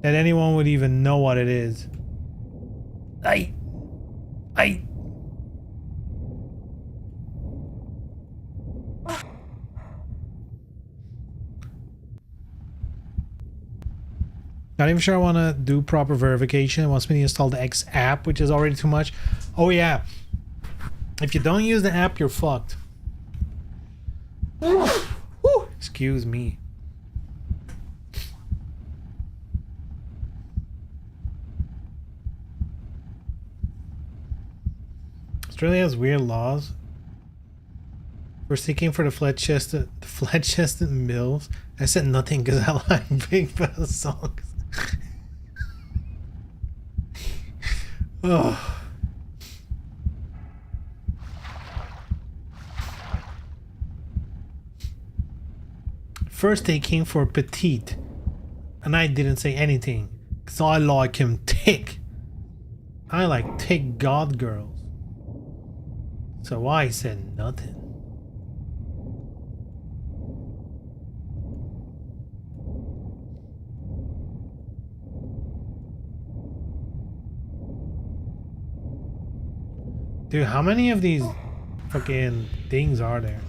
that anyone would even know what it is. I not even sure I want to do proper verification. It wants me to install the X app, which is already too much. Oh yeah, if you don't use the app, you're fucked. Excuse me. Australia has weird laws. We're seeking for the flat-chested mills. I said nothing because I like Big Bell songs. Oh. First they came for petite, and I didn't say anything because I like him thick. I like thick god girls. So I said nothing. Dude, how many of these fucking things are there?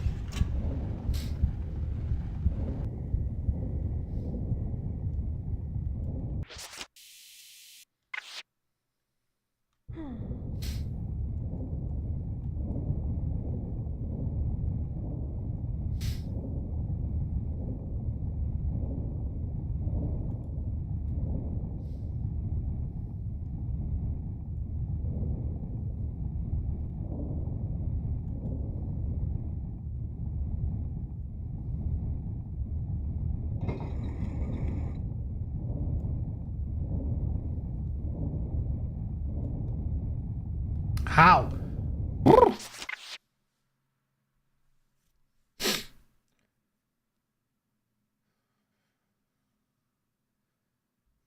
How?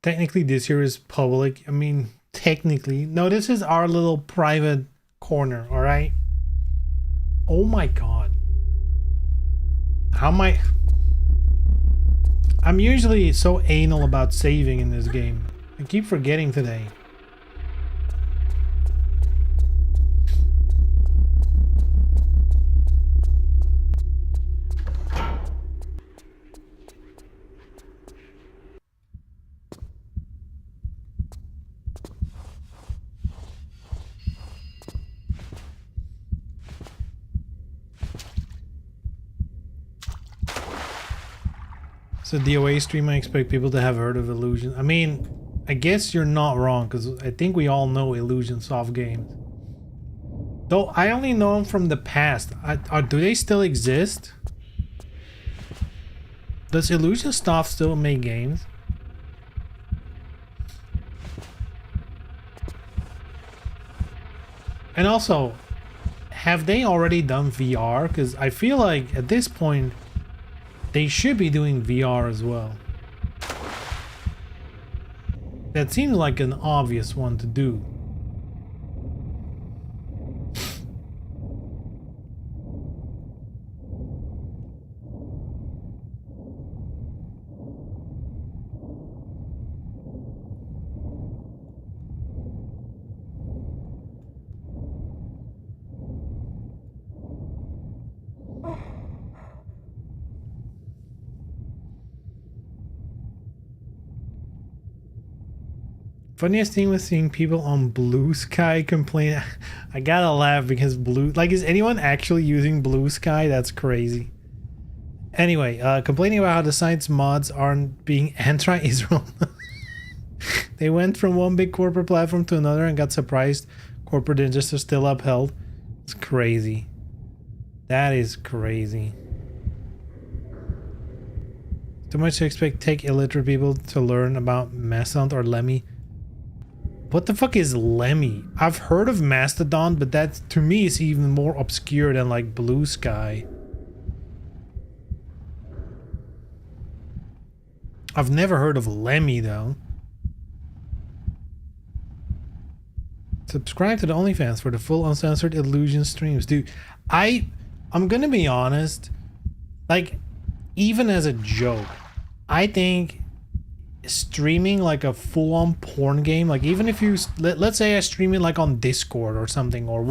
Technically this here is public. I mean, technically. No, this is our little private corner, alright? Oh my god. How am I... I'm usually so anal about saving in this game. I keep forgetting today. So DOA stream, I expect people to have heard of Illusion. I mean, I guess you're not wrong, because I think we all know Illusion soft games. Though I only know them from the past. Do they still exist? Does Illusion Soft still make games? And also, have they already done VR? Because I feel like at this point, they should be doing VR as well. That seems like an obvious one to do. Funniest thing was seeing people on Blue Sky complain. I gotta laugh because is anyone actually using Blue Sky? That's crazy. Anyway, complaining about how the site's mods aren't being anti-Israel. They went from one big corporate platform to another and got surprised corporate interests are still upheld. It's crazy. That is crazy. Too much to expect tech illiterate people to learn about Mastodon or Lemmy. What the fuck is Lemmy? I've heard of Mastodon, but that to me is even more obscure than like Blue Sky. I've never heard of Lemmy though. Subscribe to the OnlyFans for the full uncensored Illusion streams. Dude, I'm gonna be honest, like, even as a joke, I think streaming like a full-on porn game, like even if you let's say I stream it like on Discord or something, or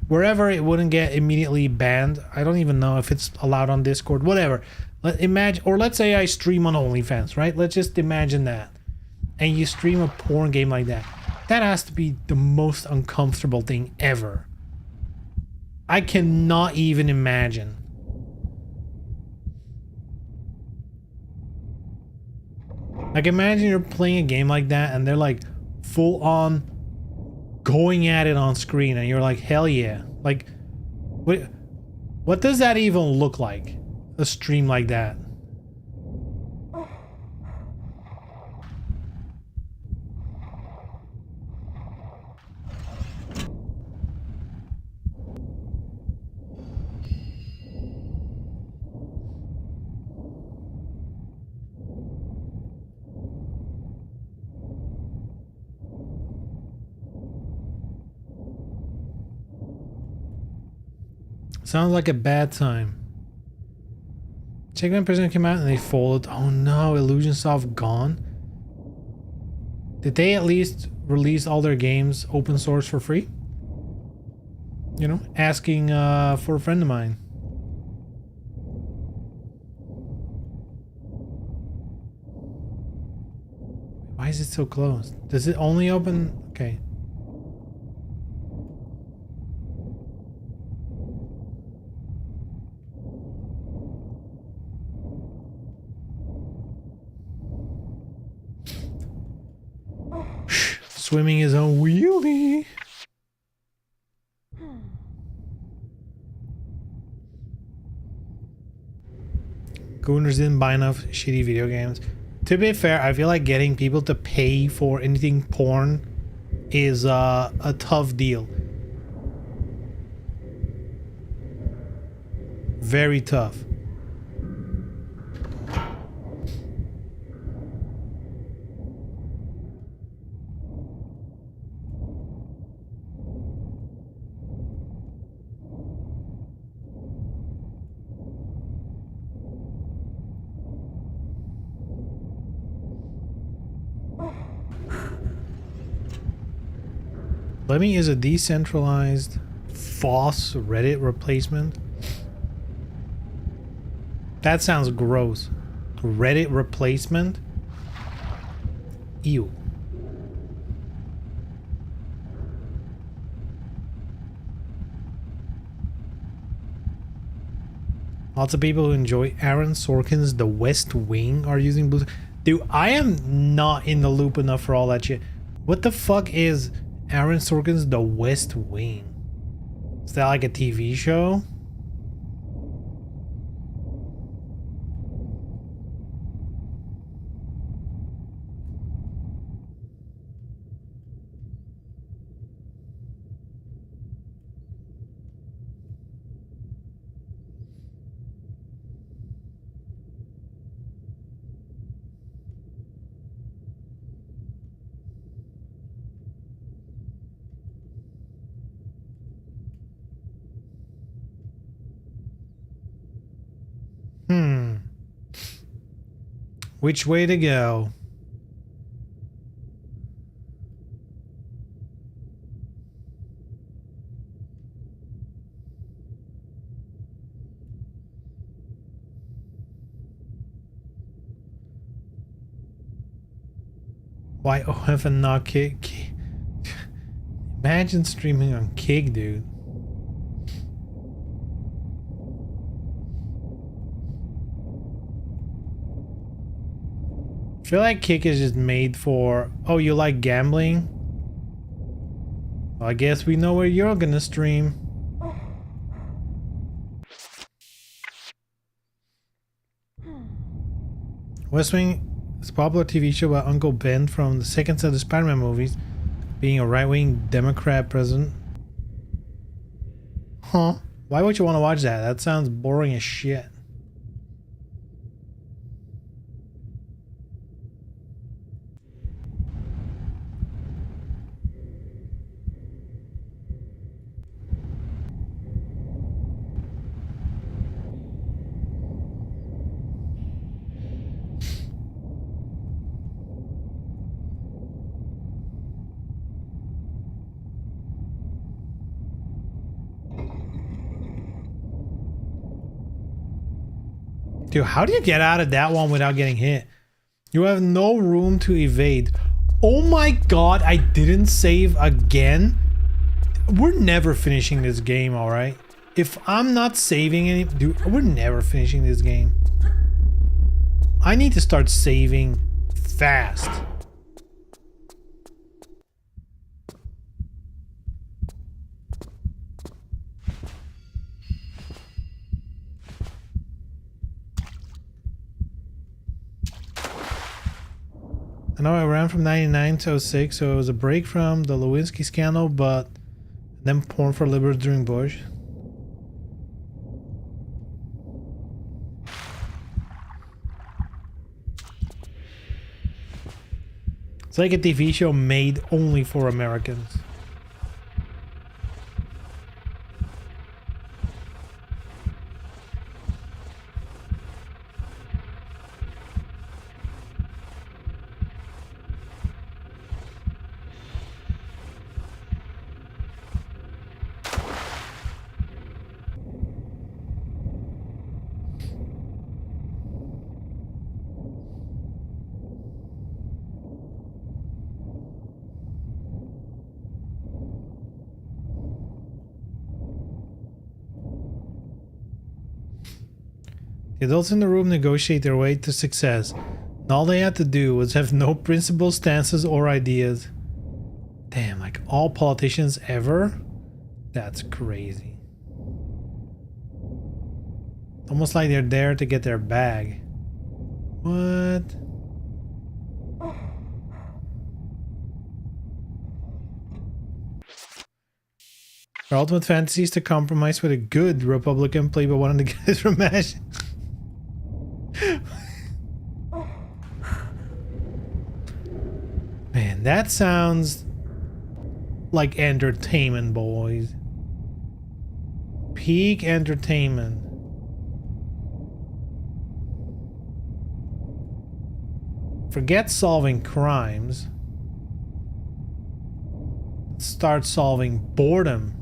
wherever it wouldn't get immediately banned. I don't even know if it's allowed on Discord, whatever. Let's say I stream on OnlyFans, right? Let's just imagine that, and you stream a porn game like that. That has to be the most uncomfortable thing ever. I cannot even imagine. Like, imagine you're playing a game like that and they're like full on going at it on screen and you're like, hell yeah. Like, what does that even look like? A stream like that? Sounds like a bad time. Checkman Prison came out and they folded. Oh no, Illusionsoft gone? Did they at least release all their games open source for free? You know, asking for a friend of mine. Why is it so closed? Does it only open? Okay. Swimming is unwieldy. Gooners didn't buy enough shitty video games. To be fair, I feel like getting people to pay for anything porn is a tough deal. Very tough. Lemmy is a decentralized FOSS Reddit replacement. That sounds gross. Reddit replacement? Ew. Lots of people who enjoy Aaron Sorkin's The West Wing are using Blue. Dude, I am not in the loop enough for all that shit. What the fuck is Aaron Sorkin's The West Wing? Is that like a TV show? Which way to go? Why have a not kick? Imagine streaming on Kick, dude. I feel like Kick is just made for, oh, you like gambling? Well, I guess we know where you're gonna stream. West Wing is a popular TV show about Uncle Ben from the second set of the Spider-Man movies, being a right-wing Democrat president. Huh? Why would you want to watch that? That sounds boring as shit. Dude, how do you get out of that one without getting hit? You have no room to evade. Oh my god, I didn't save again? We're never finishing this game, alright? If I'm not saving any... Dude, we're never finishing this game. I need to start saving fast. I know I ran from 99 to 06, so it was a break from the Lewinsky scandal, but then Porn for Liberty during Bush. It's like a TV show made only for Americans. The adults in the room negotiate their way to success, and all they had to do was have no principles, stances, or ideas. Damn, like all politicians ever? That's crazy. Almost like they're there to get their bag. What? Their ultimate fantasy is to compromise with a good Republican play, but one of the guys from MASH. Man, that sounds like entertainment, boys. Peak entertainment. Forget solving crimes. Start solving boredom.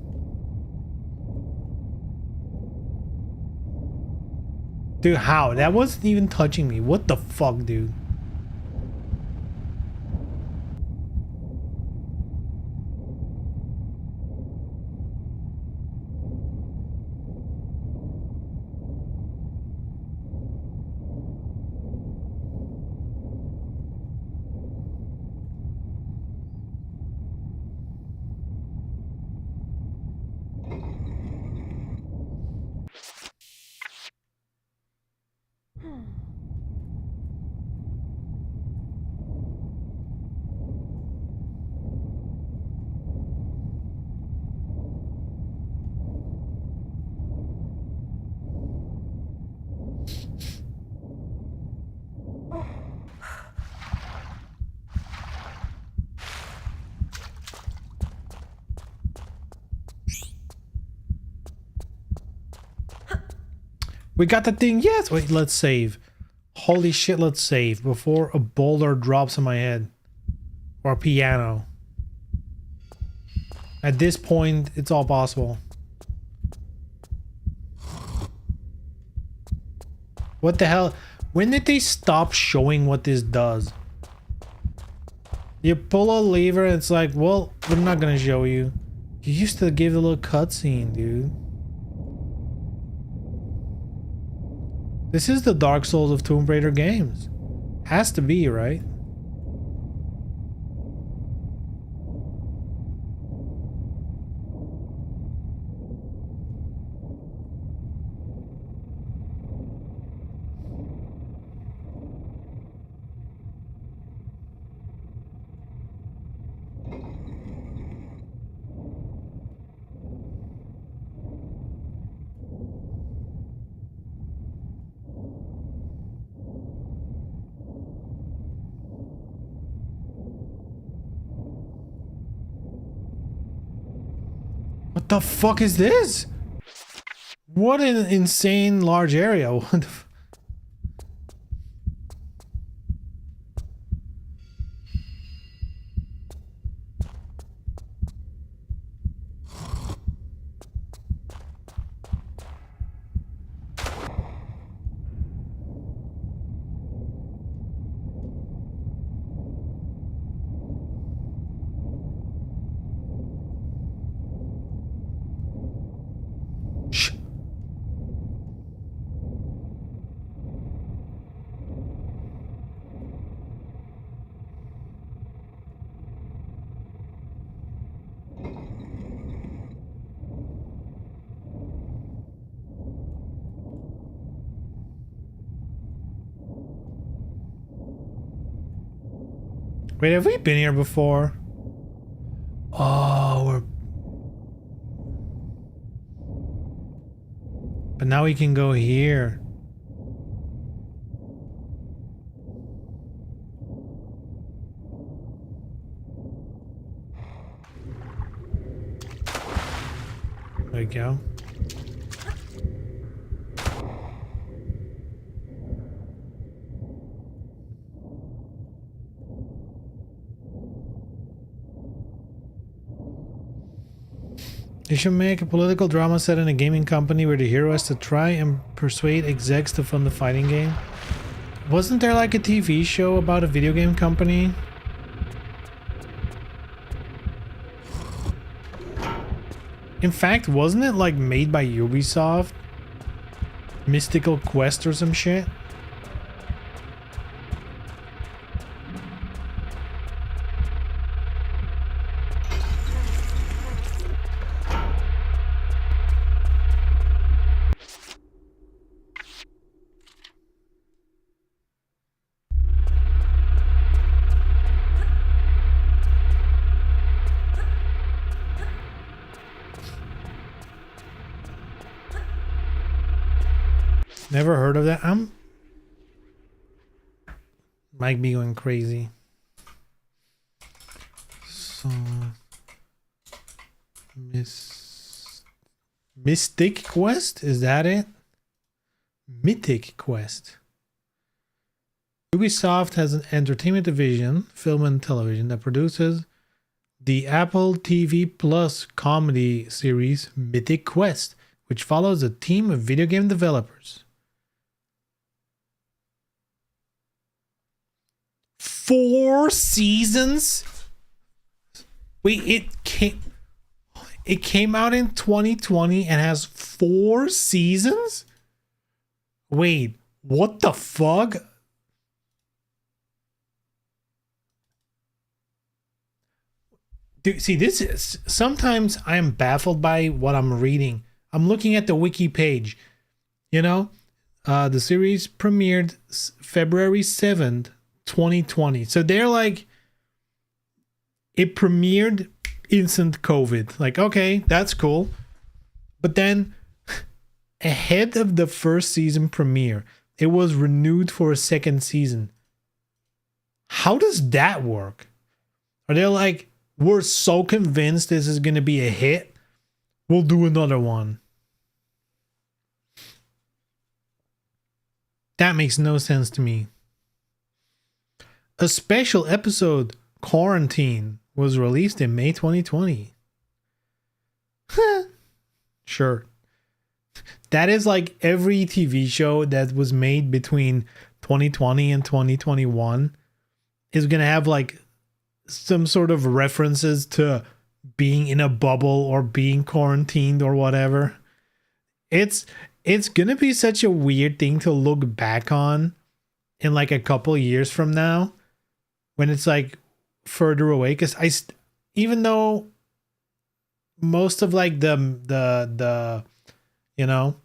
Dude, how? That wasn't even touching me. What the fuck, dude? We got the thing. Yes. Wait, let's save. Holy shit, let's save before a boulder drops on my head. Or a piano. At this point, it's all possible. What the hell? When did they stop showing what this does? You pull a lever and it's like, well, we're not gonna show you. You used to give a little cutscene, dude. This is the Dark Souls of Tomb Raider games. Has to be, right? What the fuck is this? What an insane large area. What the f— Shh. Wait, have we been here before? Oh, we're... But now we can go here. There we go. They should make a political drama set in a gaming company where the hero has to try and persuade execs to fund the fighting game. Wasn't there like a TV show about a video game company? In fact, wasn't it like made by Ubisoft? Mystical Quest or some shit? Never heard of that. Might be going crazy. So Mystic Quest? Is that it? Mythic Quest. Ubisoft has an entertainment division, film and television, that produces the Apple TV Plus comedy series Mythic Quest, which follows a team of video game developers. 4 seasons? Wait, it came out in 2020 and has 4 seasons? Wait, what the fuck? Dude, see, this is... Sometimes I am baffled by what I'm reading. I'm looking at the wiki page. You know? The series premiered February 7th, 2020. So they're like... It premiered instant COVID. Like, okay, that's cool. But then, ahead of the first season premiere, it was renewed for a second season. How does that work? Are they like... We're so convinced this is going to be a hit, we'll do another one. That makes no sense to me. A special episode, Quarantine, was released in May 2020. Sure. That is like every TV show that was made between 2020 and 2021 is going to have like some sort of references to being in a bubble or being quarantined or whatever. It's going to be such a weird thing to look back on in like a couple years from now when it's like further away, cuz even though most of like the you know,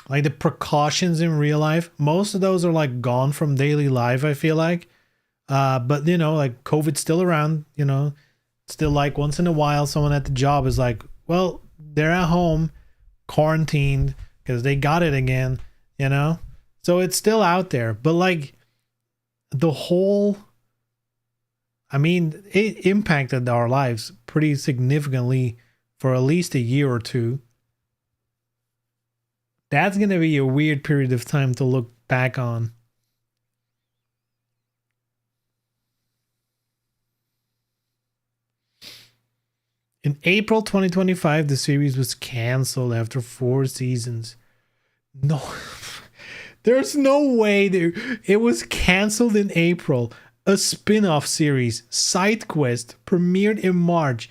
like the precautions in real life, most of those are like gone from daily life, I feel like. But you know, like COVID's still around, you know, still like once in a while someone at the job is like, well, they're at home quarantined because they got it again, you know? So it's still out there. But like the whole, I mean, it impacted our lives pretty significantly for at least a year or two. That's going to be a weird period of time to look back on. In April 2025, the series was canceled after 4 seasons. No, there's no way it was canceled in April. A spin-off series, Side Quest, premiered in March.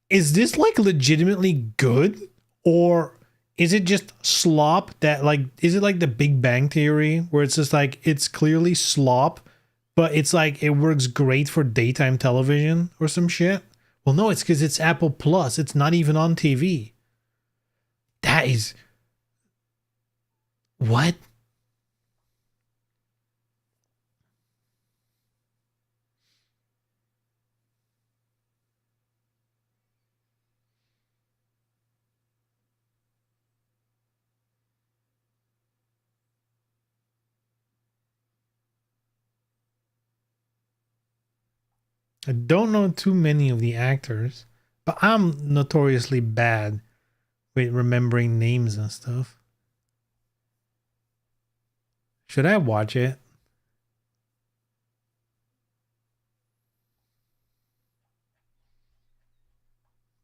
Is this like legitimately good? Or is it just slop that like, is it like the Big Bang Theory where it's just like, it's clearly slop, but it's like it works great for daytime television or some shit? Well, no, it's because it's Apple Plus. It's not even on TV. That is... What? I don't know too many of the actors, but I'm notoriously bad with remembering names and stuff. Should I watch it?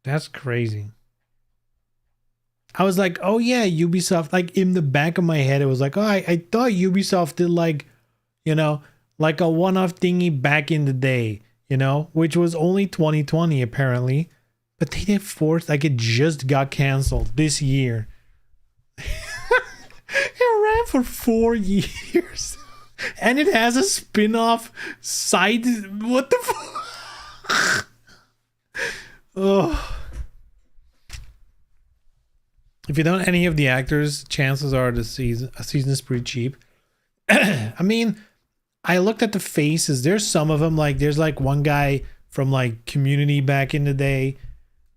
That's crazy. I was like, oh yeah, Ubisoft. Like in the back of my head, it was like, oh, I thought Ubisoft did like, you know, like a one-off thingy back in the day, you know, which was only 2020 apparently. But they did fourth, like it just got canceled this year. It ran for 4 years. And it has a spin-off side. What the fuck? Oh. If you don't know any of the actors, chances are a season is pretty cheap. I mean, I looked at the faces. There's some of them, like there's like one guy from like Community back in the day.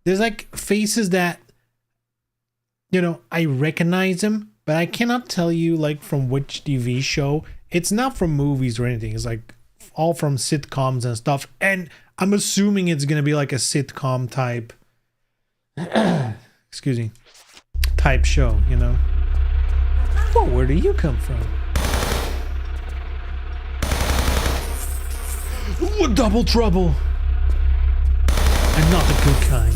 There's like faces that, you know, I recognize them, but I cannot tell you like from which TV show. It's not from movies or anything. It's like all from sitcoms and stuff. And I'm assuming it's going to be like a sitcom type, excuse me, type show, you know. Whoa, where do you come from? Ooh, double trouble. And not the good kind.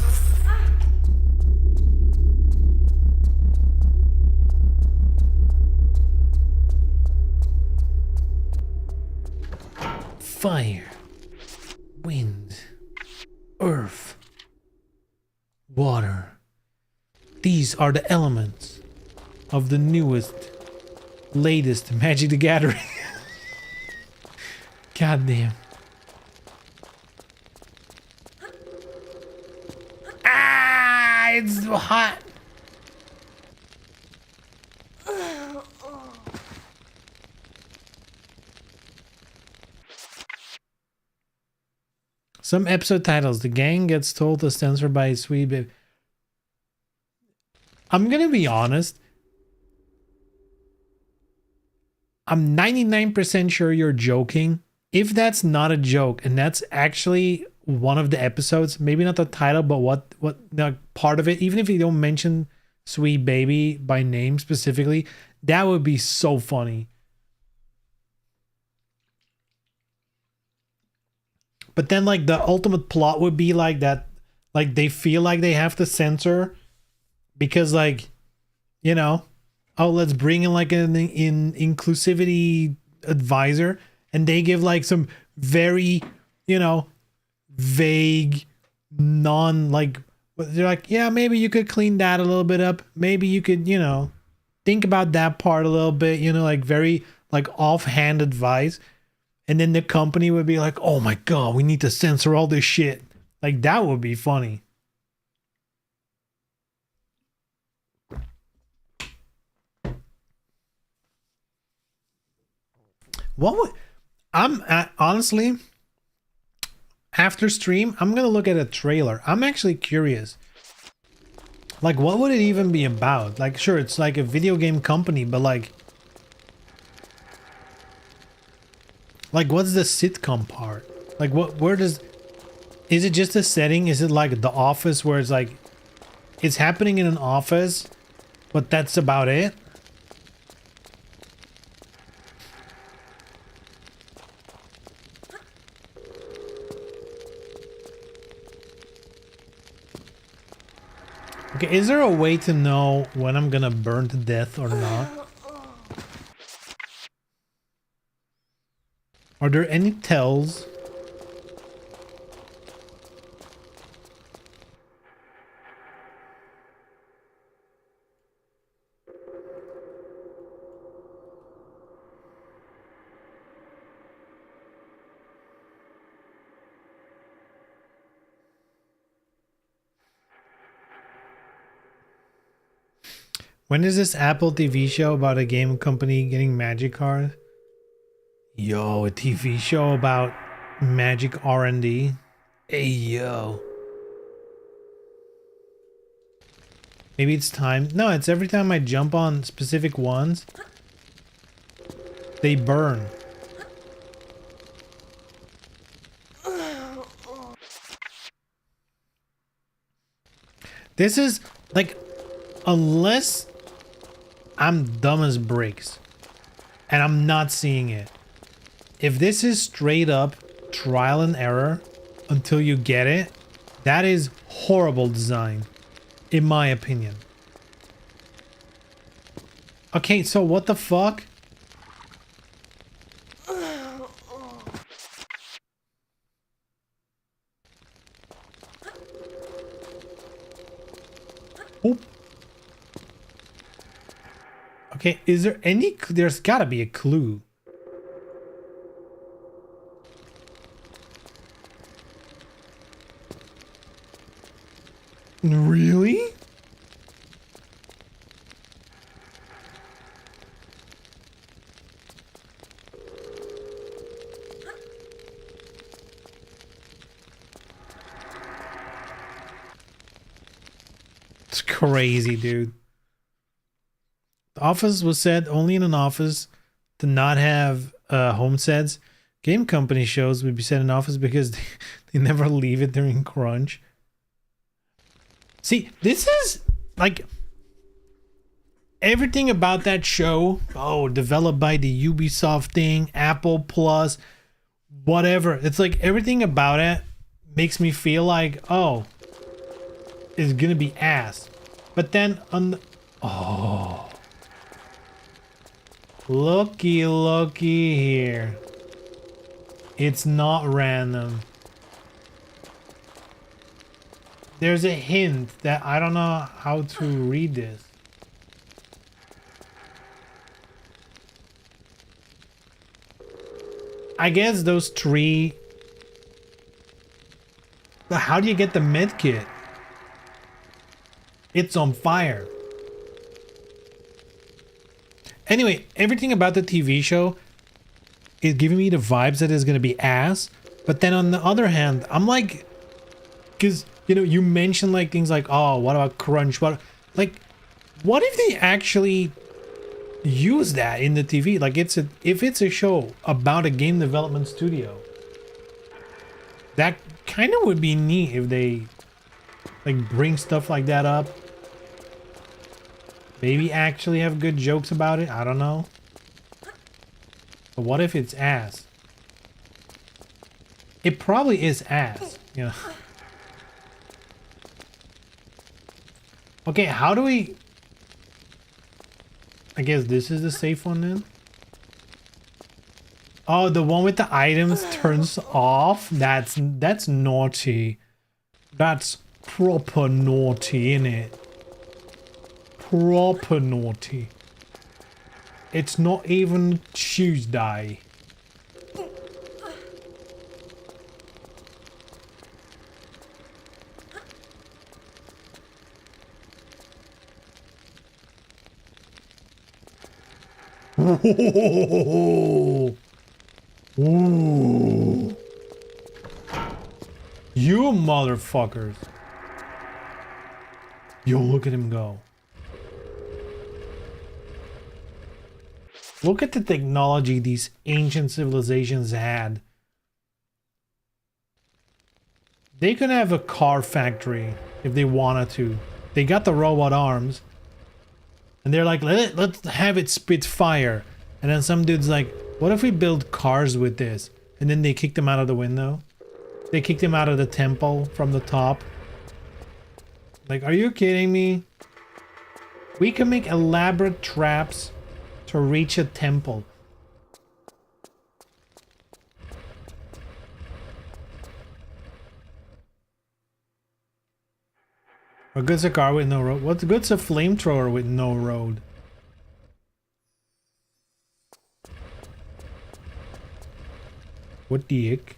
Fire, wind, earth, water. These are the elements of the newest, latest Magic the Gathering. God damn. Ah, it's hot. Some episode titles. The gang gets told to censor by his sweet babe. I'm gonna be honest. I'm 99% sure you're joking. If that's not a joke and that's actually one of the episodes, maybe not the title, but what the part of it, even if you don't mention Sweet Baby by name specifically, that would be so funny. But then like the ultimate plot would be like that, like they feel like they have to censor because like, you know, oh, let's bring in like an inclusivity advisor, and they give like some very, you know, vague, non like, they're like, yeah, maybe you could clean that a little bit up. Maybe you could, you know, think about that part a little bit, you know, like very like offhand advice. And then the company would be like, oh my God, we need to censor all this shit. Like that would be funny. What would honestly, after stream, I'm gonna look at a trailer. I'm actually curious. Like, what would it even be about? Like, sure, it's like a video game company, but like what's the sitcom part? Like, where does, is it just a setting? Is it like The Office where it's like, it's happening in an office, but that's about it? Okay, is there a way to know when I'm gonna burn to death or not? Are there any tells? When is this Apple TV show about a game company getting magic cards? Yo, a TV show about magic R&D? Hey, yo. Maybe it's time. No, it's every time I jump on specific ones, they burn. This is like, unless I'm dumb as bricks and I'm not seeing it. If this is straight up trial and error until you get it, that is horrible design, in my opinion. Okay, so what the fuck? Oop. Okay, is there any... There's gotta be a clue. Really? It's crazy, dude. The office was set only in an office to not have home sets. Game company shows would be set in office because they never leave it during crunch. See, this is like everything about that show. Oh, developed by the Ubisoft thing, Apple Plus, whatever. It's like everything about it makes me feel like, oh, it's gonna be ass. But then on the, oh, looky here. It's not random. There's a hint that I don't know how to read this. I guess those three... But how do you get the med kit? It's on fire. Anyway, everything about the TV show is giving me the vibes that it's going to be ass. But then on the other hand, I'm like... Because... You know, you mentioned like things like, oh, what about crunch? What, like, what if they actually use that in the TV? Like, if it's a show about a game development studio, that kind of would be neat if they like bring stuff like that up. Maybe actually have good jokes about it. I don't know. But what if it's ass? It probably is ass, you know. Okay, how do we... I guess this is the safe one then? Oh, the one with the items turns off? That's naughty. That's proper naughty, innit? Proper naughty. It's not even Tuesday. Ooh. Ooh. You motherfuckers. Yo, look at him go. Look at the technology these ancient civilizations had. They could have a car factory if they wanted to. They got the robot arms. And they're like, let's have it spit fire. And then some dude's like, what if we build cars with this? And then they kicked him out of the window. They kicked him out of the temple from the top. Like, are you kidding me? We can make elaborate traps to reach a temple. What good's a car with no road? What good's a flamethrower with no road? What the heck?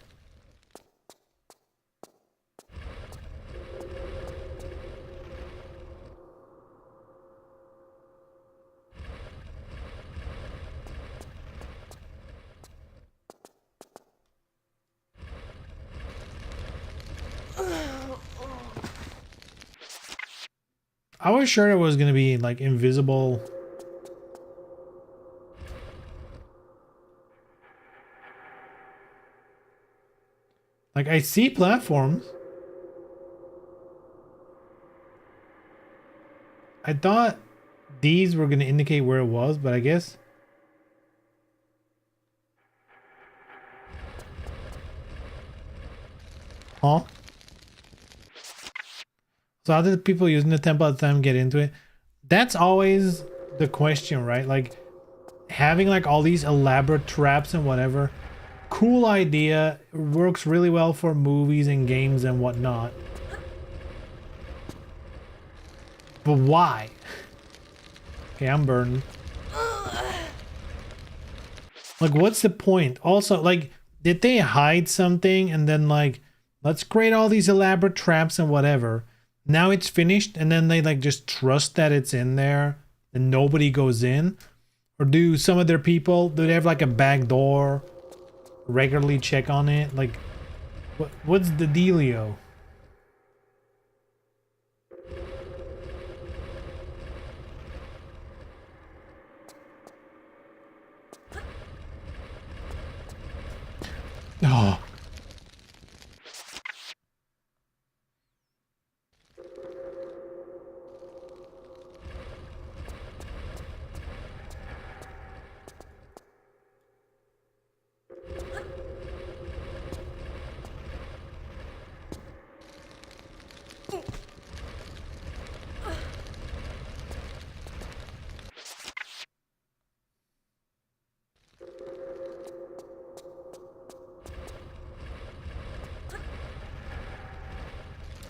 I was sure it was gonna be like invisible. Like I see platforms. I thought these were gonna indicate where it was, but I guess. Huh? So how did people using the temple at the time get into it? That's always the question, right? Like having like all these elaborate traps and whatever. Cool idea. It works really well for movies and games and whatnot. But why? Okay, I'm burning. Like what's the point? Also, like, did they hide something and then like, let's create all these elaborate traps and whatever. Now it's finished and then they like just trust that it's in there and nobody goes in? Or do some of their people, do they have like a back door? Regularly check on it? Like, what's the dealio? Oh.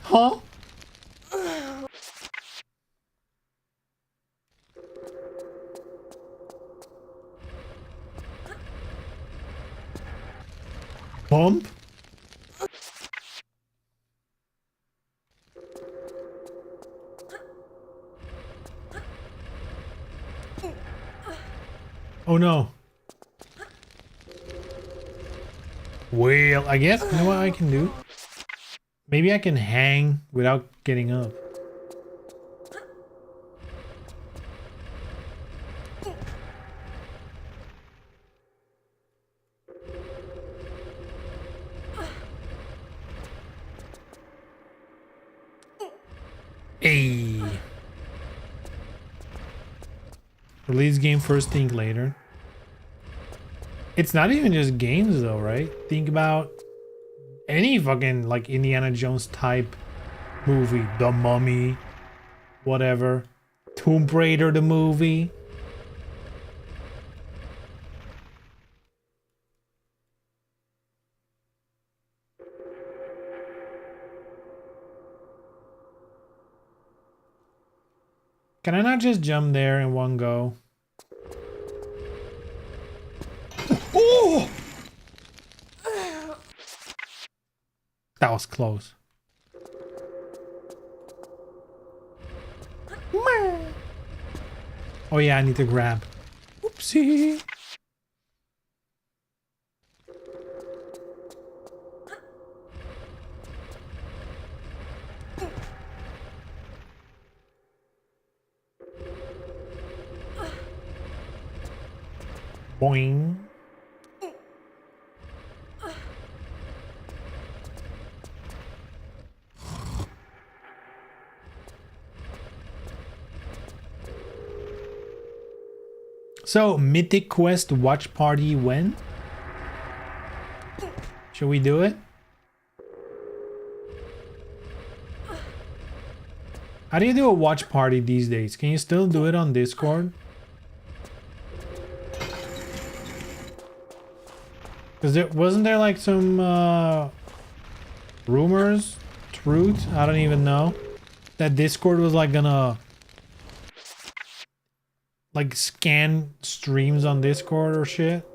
Huh? Bump? Oh no. Well, I guess, you know what I can do? Maybe I can hang without getting up. Hey. Release game first, think later. It's not even just games though, right? Think about any fucking like Indiana Jones type movie. The Mummy, whatever. Tomb Raider the movie. Can I not just jump there in one go? Oh! That was close. Oh yeah, I need to grab. Oopsie. Boing. So, Mythic Quest watch party when? Should we do it? How do you do a watch party these days? Can you still do it on Discord? Because wasn't there like some rumors, truth, I don't even know, that Discord was like gonna like scan streams on Discord or shit?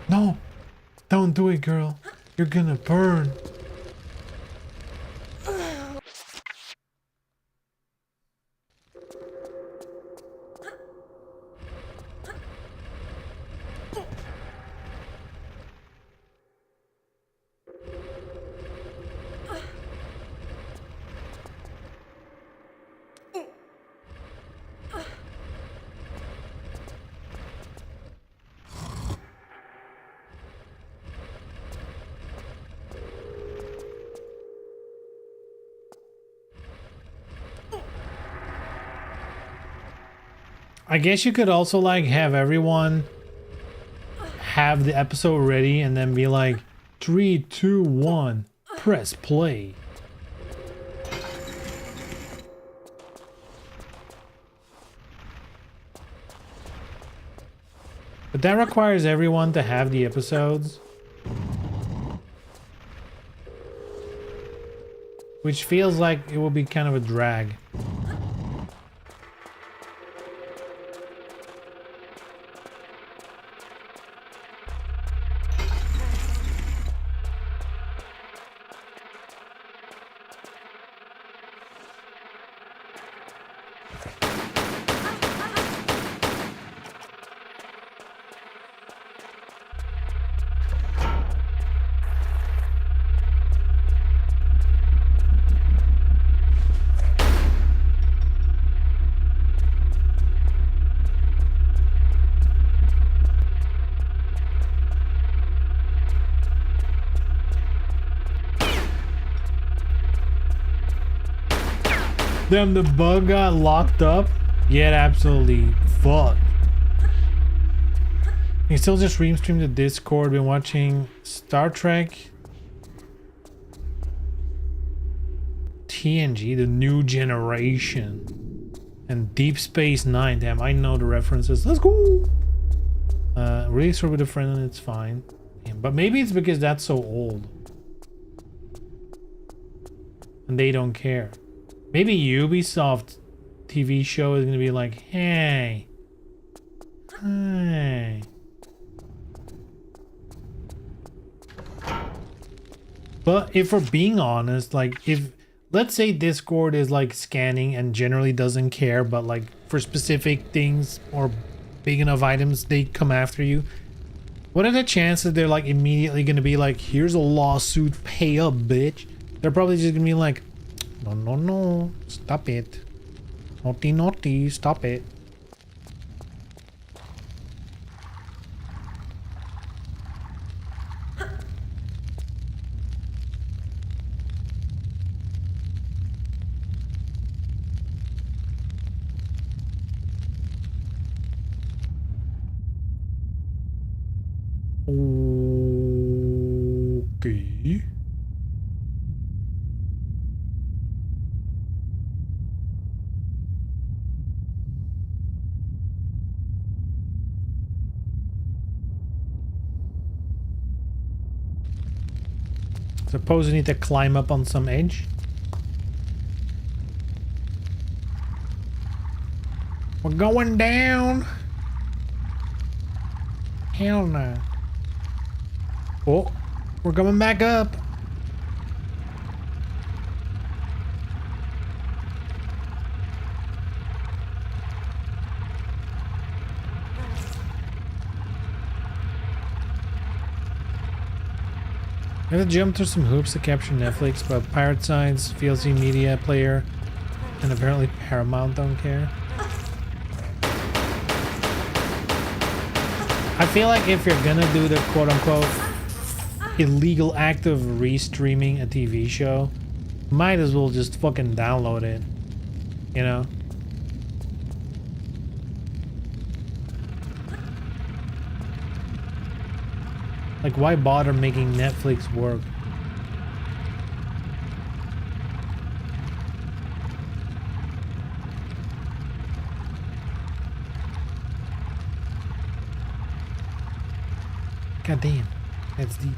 No, don't do it, girl. You're gonna burn. I guess you could also like have everyone have the episode ready and then be like 3, 2, 1, press play. But that requires everyone to have the episodes, which feels like it will be kind of a drag. Damn, the bug got locked up. Get absolutely fucked. You still just stream the Discord. Been watching Star Trek, TNG, The New Generation, and Deep Space Nine. Damn, I know the references. Let's go. Really sure with a friend and it's fine. Damn, but maybe it's because that's so old and they don't care. Maybe Ubisoft TV show is gonna be like, hey. But if we're being honest, like if let's say Discord is like scanning and generally doesn't care, but like for specific things or big enough items, they come after you. What are the chances they're like immediately gonna be like, here's a lawsuit, pay up, bitch? They're probably just gonna be like, no, no, no, stop it. Naughty, naughty, stop it. Okay. Suppose you need to climb up on some edge. We're going down. Hell no. Oh, we're coming back up. I have to jump through some hoops to capture Netflix, but Pirate Science, VLC Media Player, and apparently Paramount don't care. I feel like if you're gonna do the quote-unquote illegal act of restreaming a TV show, might as well just fucking download it, you know? Like, why bother making Netflix work? God damn, that's deep.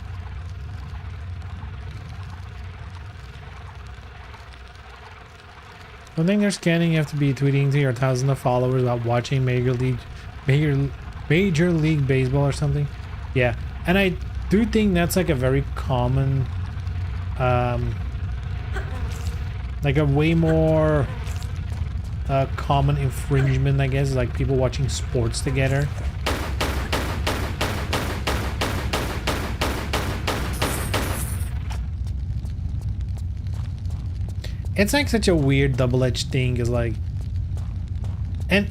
One thing they're scanning, you have to be tweeting to your thousands of followers about watching Major League Baseball or something. Yeah, and I do think that's like a very common, like a way more common infringement, I guess, like people watching sports together. It's like such a weird double-edged thing, is like, and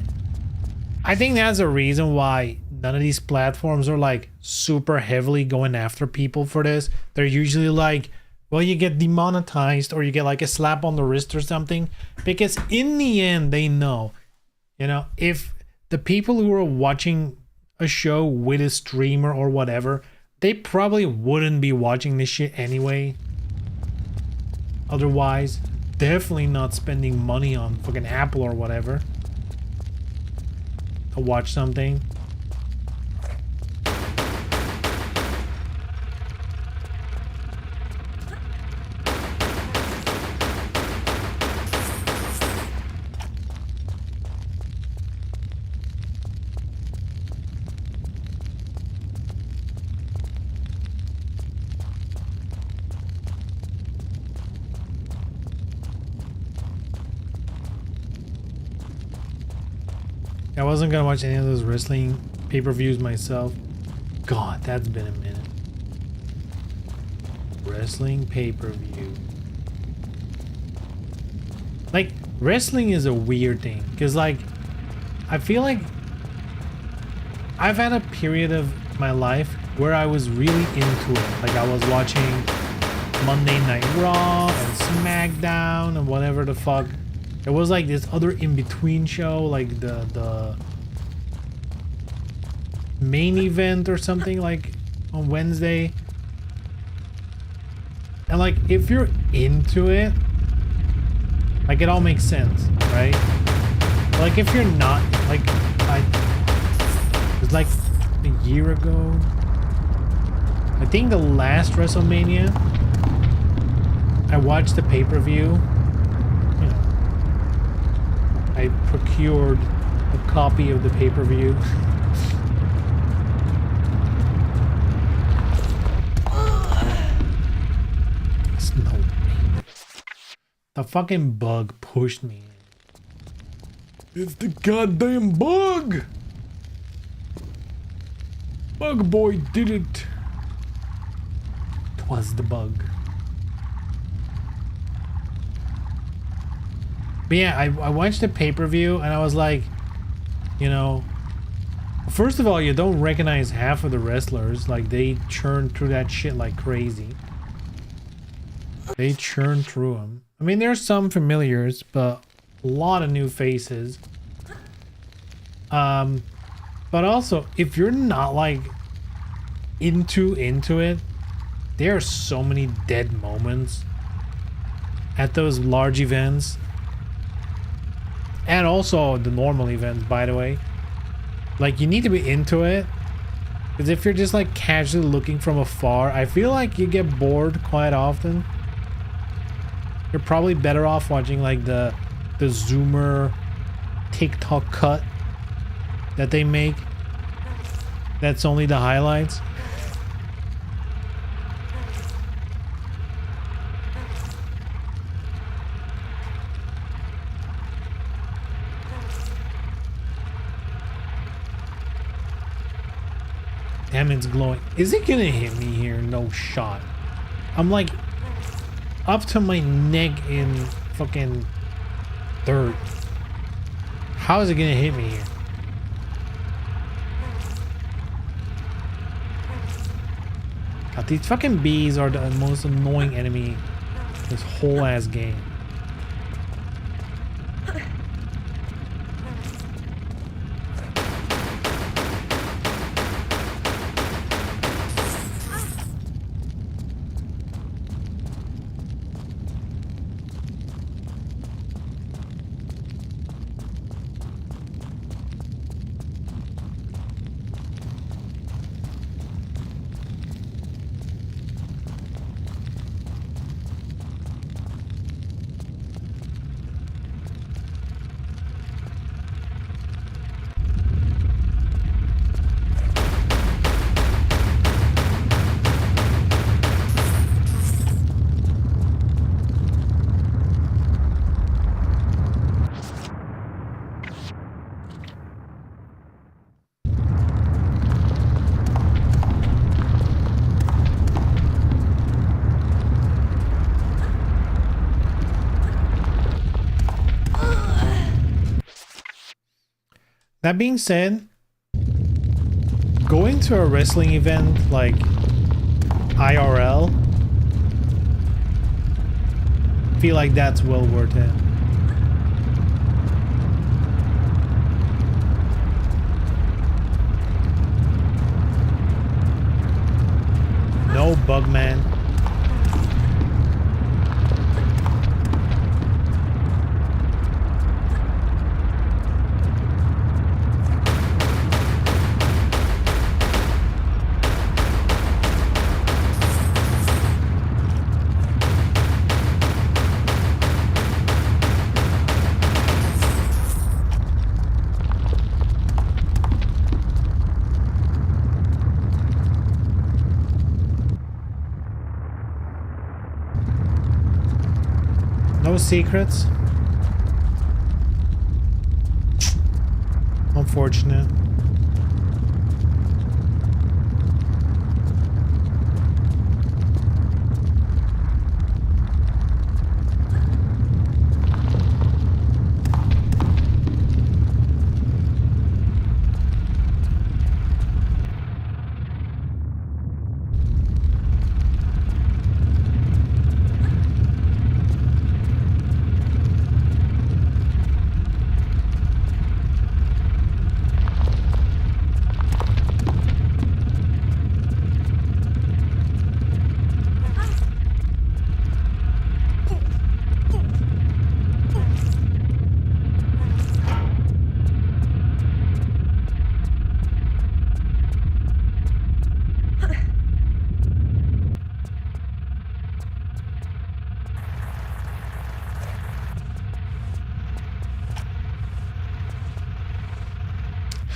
I think that's a reason why none of these platforms are like super heavily going after people for this. They're usually like, well, you get demonetized or you get like a slap on the wrist or something, because in the end they know, you know, if the people who are watching a show with a streamer or whatever, they probably wouldn't be watching this shit anyway. Otherwise, definitely not spending money on fucking Apple or whatever to watch something. I wasn't gonna watch any of those wrestling pay-per-views myself. God, that's been a minute. Wrestling pay-per-view. Like, wrestling is a weird thing, because like, I feel like I've had a period of my life where I was really into it. Like, I was watching Monday Night Raw and SmackDown and whatever the fuck. There was like this other in-between show, like the main event or something, like on Wednesday. And like, if you're into it, like, it all makes sense, right? Like, if you're not, like, it was like a year ago, I think the last WrestleMania, I watched the pay-per-view. I procured a copy of the pay-per-view. No. The fucking bug pushed me. It's the goddamn bug! Bug boy did it. 'Twas the bug. But yeah, I watched the pay-per-view and I was like, you know, first of all, you don't recognize half of the wrestlers. Like, they churn through that shit like crazy. They churn through them. I mean, there's some familiars, but a lot of new faces. But also, if you're not like into it, there are so many dead moments at those large events. And also the normal events, by the way. Like, you need to be into it. Because if you're just like casually looking from afar, I feel like you get bored quite often. You're probably better off watching like the zoomer TikTok cut that they make. That's only the highlights. Damn, it's glowing. Is it gonna hit me here? No shot. I'm like up to my neck in fucking dirt. How is it gonna hit me here? God, these fucking bees are the most annoying enemy in this whole ass game. That being said, going to a wrestling event like IRL, feel like that's well worth it. No bug man. No secrets. Unfortunate.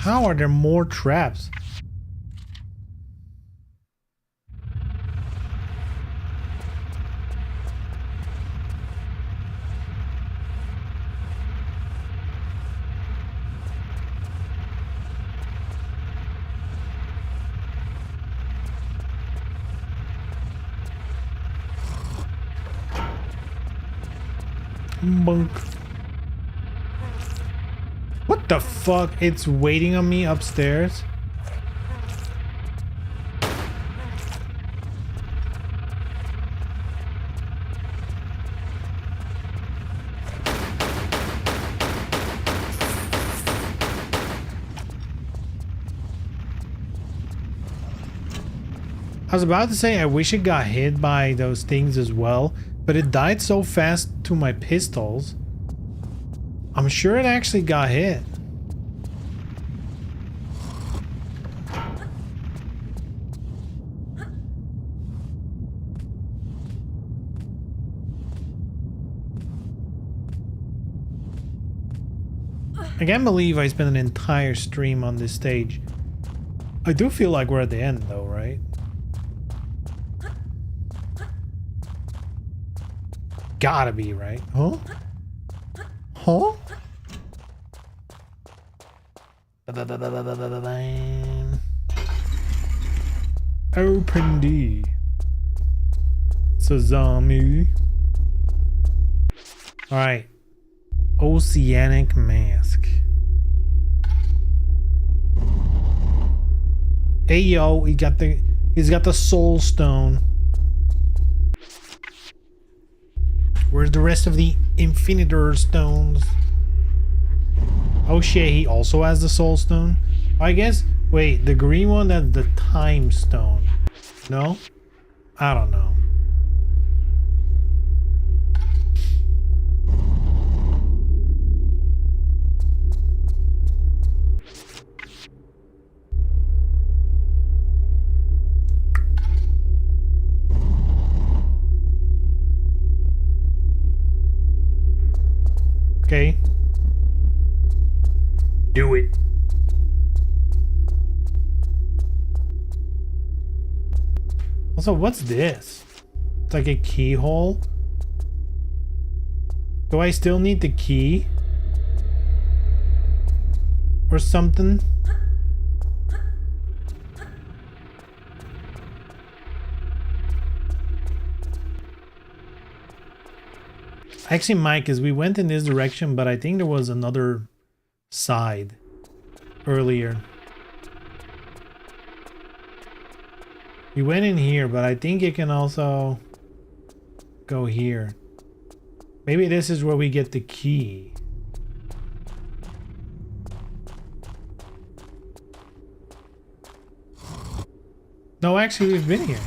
How are there more traps? Bunk. What the fuck? It's waiting on me upstairs? I was about to say I wish it got hit by those things as well, but it died so fast to my pistols. I'm sure it actually got hit. I can't believe I spent an entire stream on this stage. I do feel like we're at the end though, right? Gotta be, right? Huh? Huh? Open D. Sazami. Alright. Oceanic Mask. Hey yo, he's got the soul stone. Where's the rest of the infinitor stones? Oh shit, he also has the soul stone? I guess, wait, the green one, that's the time stone. No? I don't know. Okay. Do it. Also, what's this? It's like a keyhole. Do I still need the key? Or something? Actually, Mike, as we went in this direction, but I think there was another side earlier. We went in here, but I think you can also go here. Maybe this is where we get the key. No, actually, we've been here.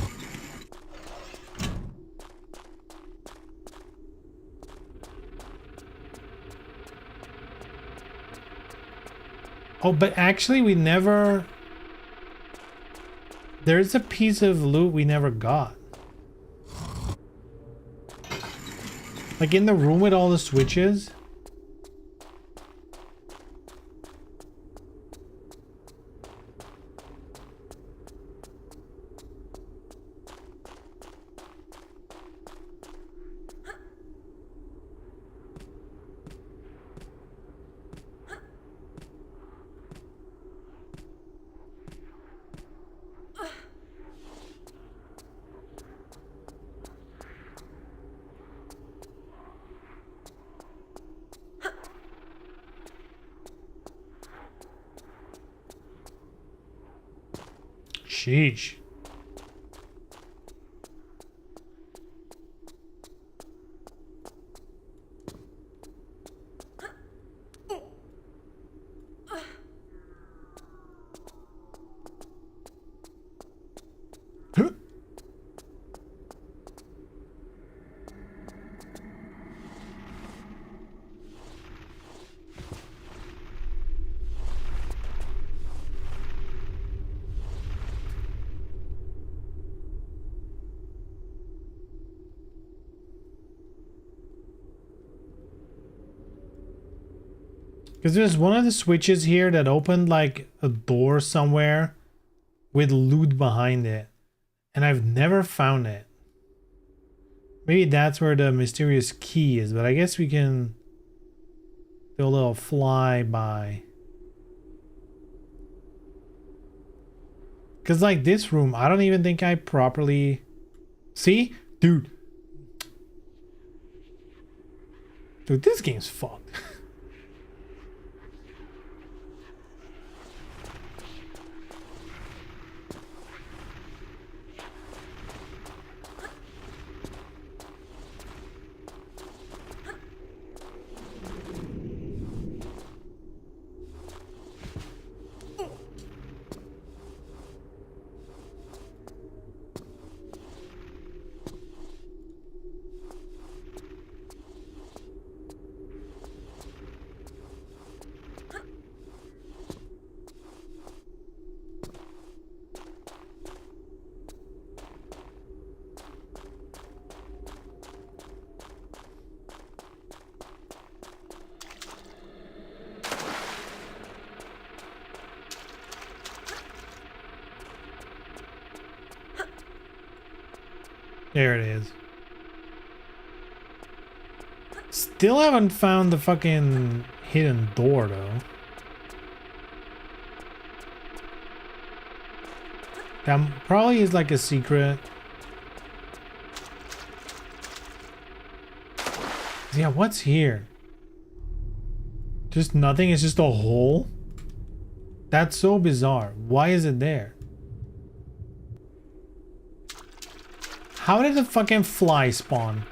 Oh, but actually we never... There's a piece of loot we never got. Like in the room with all the switches. Sheesh. Huh? Because there's one of the switches here that opened like a door somewhere with loot behind it. And I've never found it. Maybe that's where the mysterious key is, but I guess we can do a little flyby. Because like this room, I don't even think I properly... See? Dude. Dude, this game's fucked. There it is. Still haven't found the fucking hidden door though. That probably is like a secret. Yeah, what's here? Just nothing, it's just a hole? That's so bizarre. Why is it there? How did the fucking fly spawn?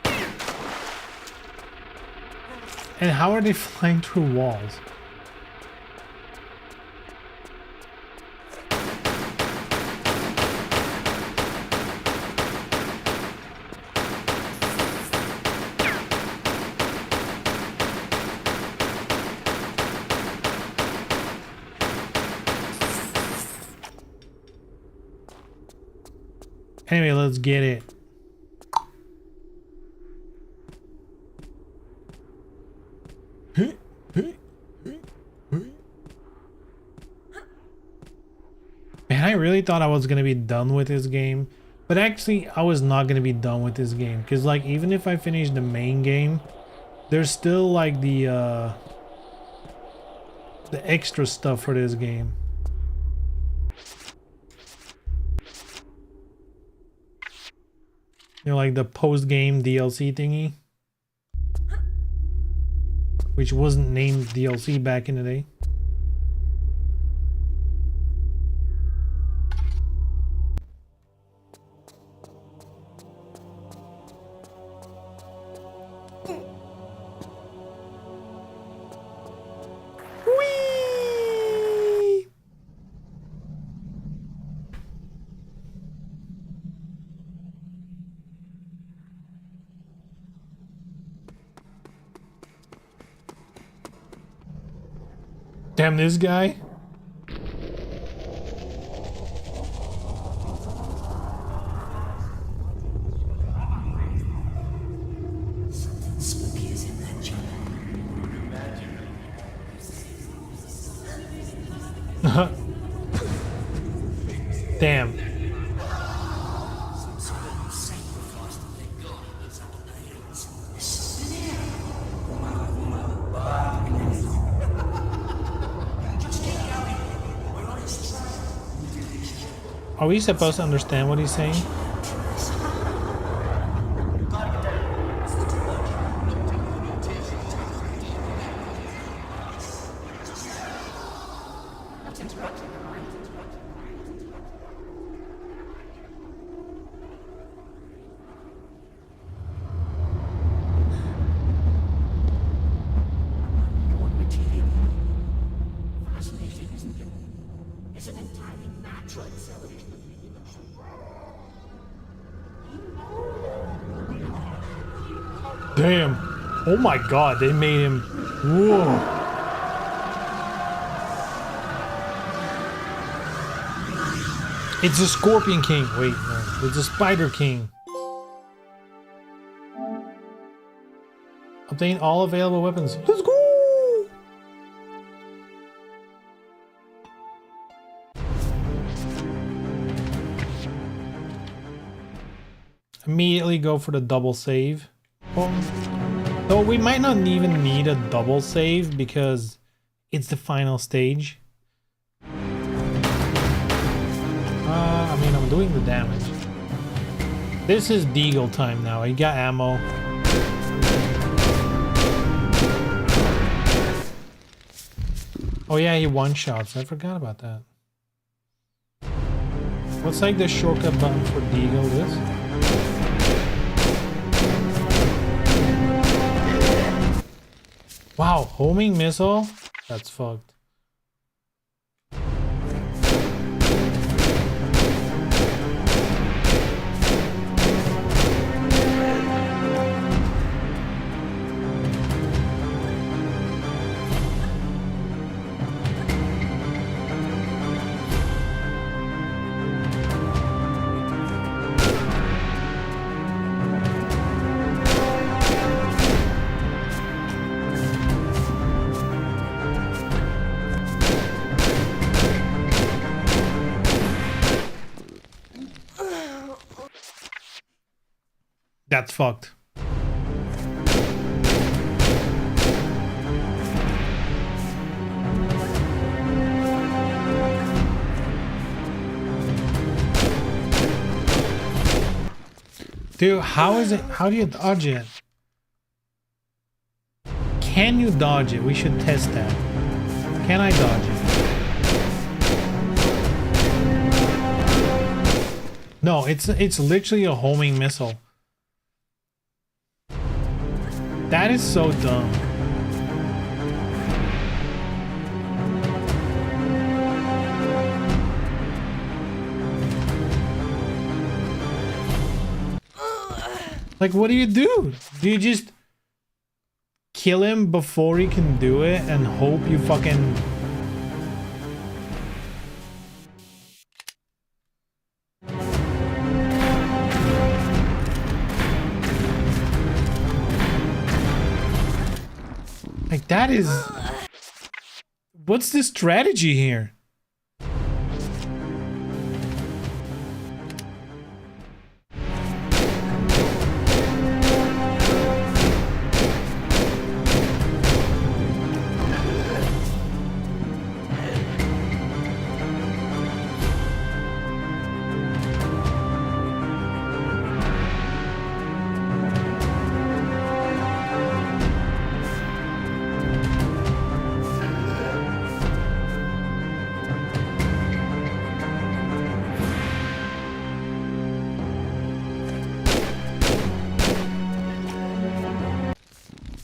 And how are they flying through walls? Anyway, let's get it. Man, I really thought I was gonna be done with this game, but actually I was not gonna be done with this game, because like even if I finish the main game, there's still like the extra stuff for this game. You know, like the post-game DLC thingy, which wasn't named DLC back in the day. Whee! Damn, this guy. Damn. Are we supposed to understand what he's saying? Damn. Oh my god, they made him... Whoa. It's a Scorpion King. Wait, no. It's a Spider King. Obtain all available weapons. Let's go! Immediately go for the double save. Though we might not even need a double save because it's the final stage. I mean, I'm doing the damage. This is Deagle time now. I got ammo. Oh yeah, he one-shots. I forgot about that. What's like the shortcut button for Deagle is? Wow, homing missile? That's fucked. That's fucked. Dude, how is it? How do you dodge it? Can you dodge it? We should test that. Can I dodge it? No, it's literally a homing missile. That is so dumb. Like, what do you do? Do you just kill him before he can do it and hope you fucking... Like, that is... What's the strategy here?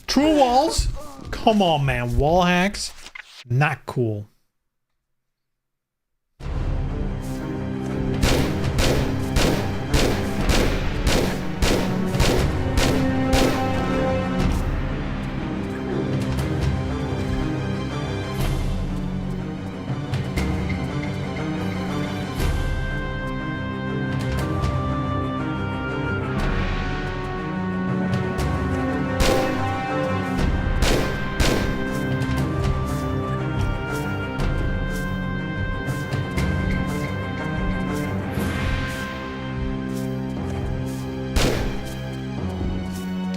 True walls? Come on, man. Wall hacks? Not cool.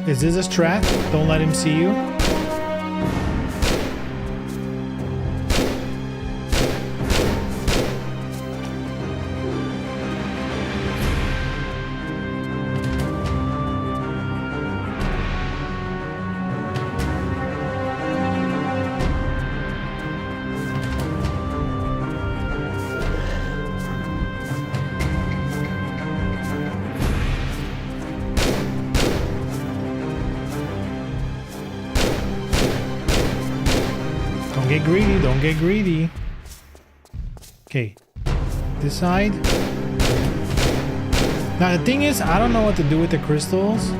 Is this a strat? Don't let him see you. Don't get greedy, don't get greedy. Okay, this side. Now the thing is, I don't know what to do with the crystals.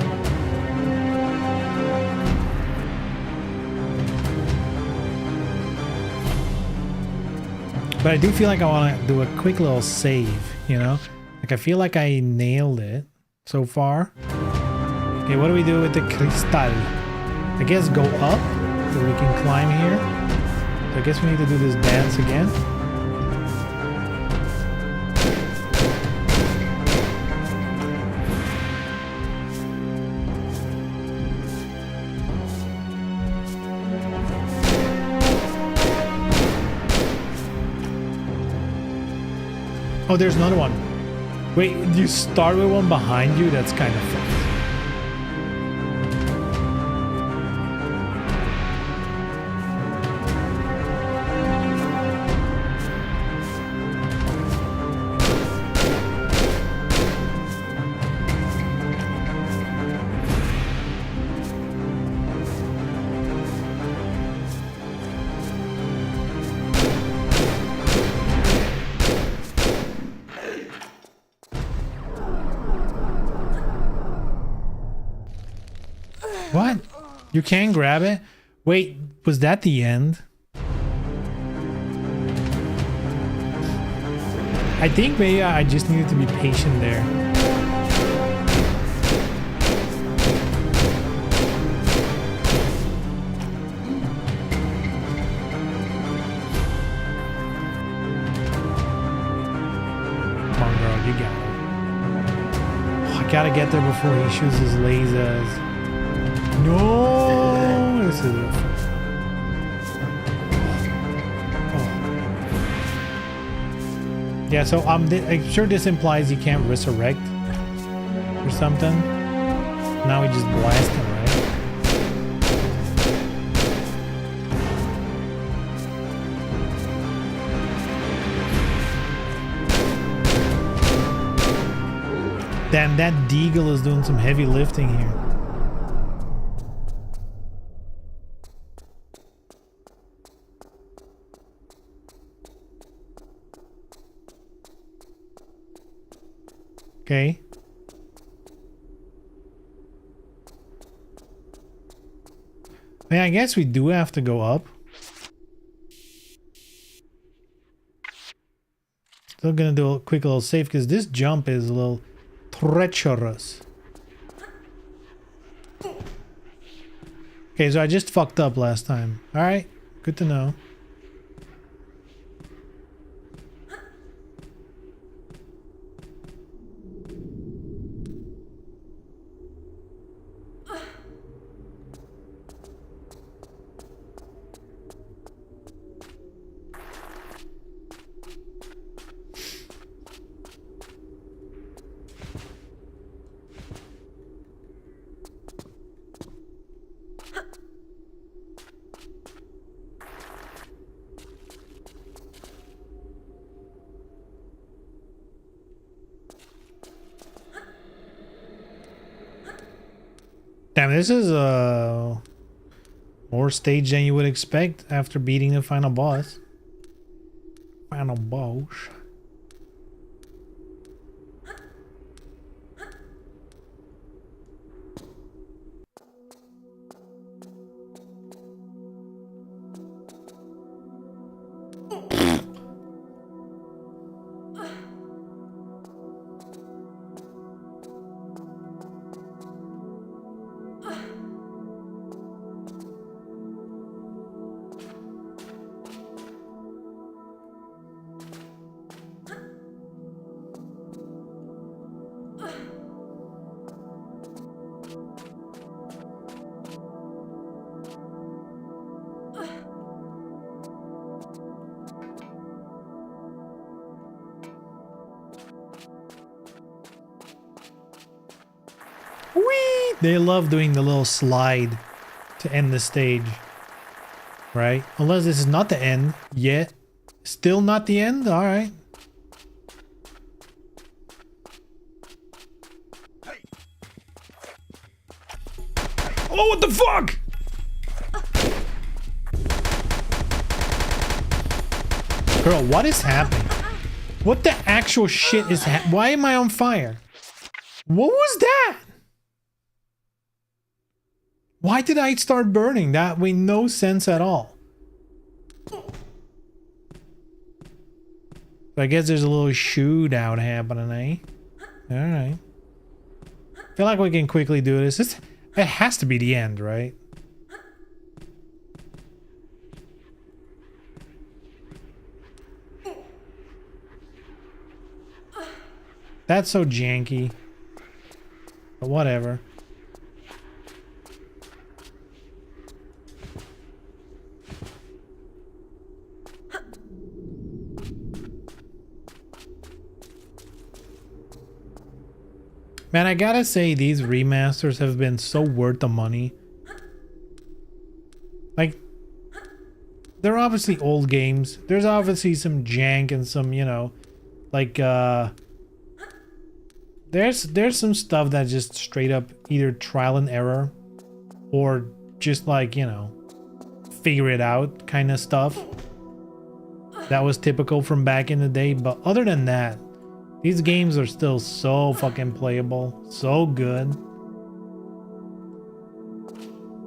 But I do feel like I want to do a quick little save, you know? Like I feel like I nailed it so far. Okay, what do we do with the crystal? I guess go up so we can climb here. So I guess we need to do this dance again. Oh, there's another one. Wait, you start with one behind you? That's kind of fun. What? You can't grab it? Wait, was that the end? I think maybe I just needed to be patient there. Come on, girl, you got it. Oh, I Gotta get there before he shoots his lasers. No! This is it. Oh. Yeah, so I'm sure this implies you can't resurrect or something. Now we just blast him, right? Damn, that Deagle is doing some heavy lifting here. Okay. I mean, I guess we do have to go up. Still gonna do a quick little save because this jump is a little treacherous. Okay, so I just fucked up last time. Alright, good to know. Damn, this is more stage than you would expect after beating the final boss. Final boss. Whee! They love doing the little slide to end the stage. Right? Unless this is not the end yet. Still not the end? Alright. Oh, what the fuck? Girl, what is happening? What the actual shit is why am I on fire? What was that? Why did I start burning? That made no sense at all. I guess there's a little shootout happening, eh? Alright. Feel like we can quickly do this. It has to be the end, right? That's so janky. But whatever. Man, I gotta say these remasters have been so worth the money. Like, they're obviously old games. There's obviously some jank and some, you know, like, there's some stuff that just straight up either trial and error or just like, you know, figure it out kind of stuff. That was typical from back in the day, but other than that, these games are still so fucking playable, so good.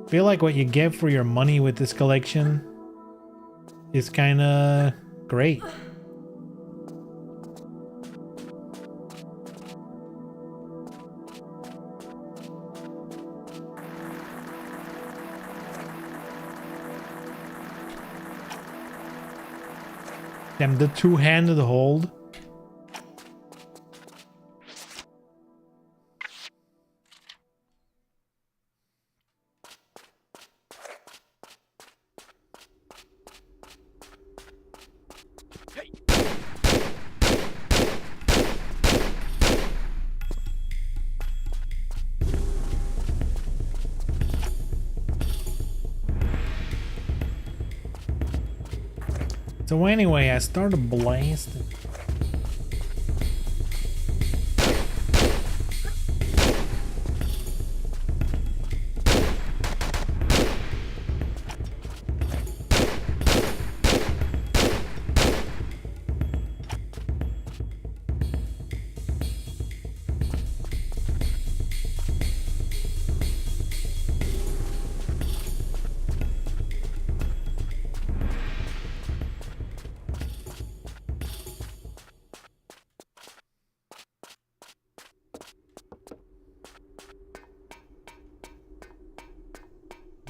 Feel like what you get for your money with this collection is kind of great. Damn, the two-handed hold. So anyway, I started blasting.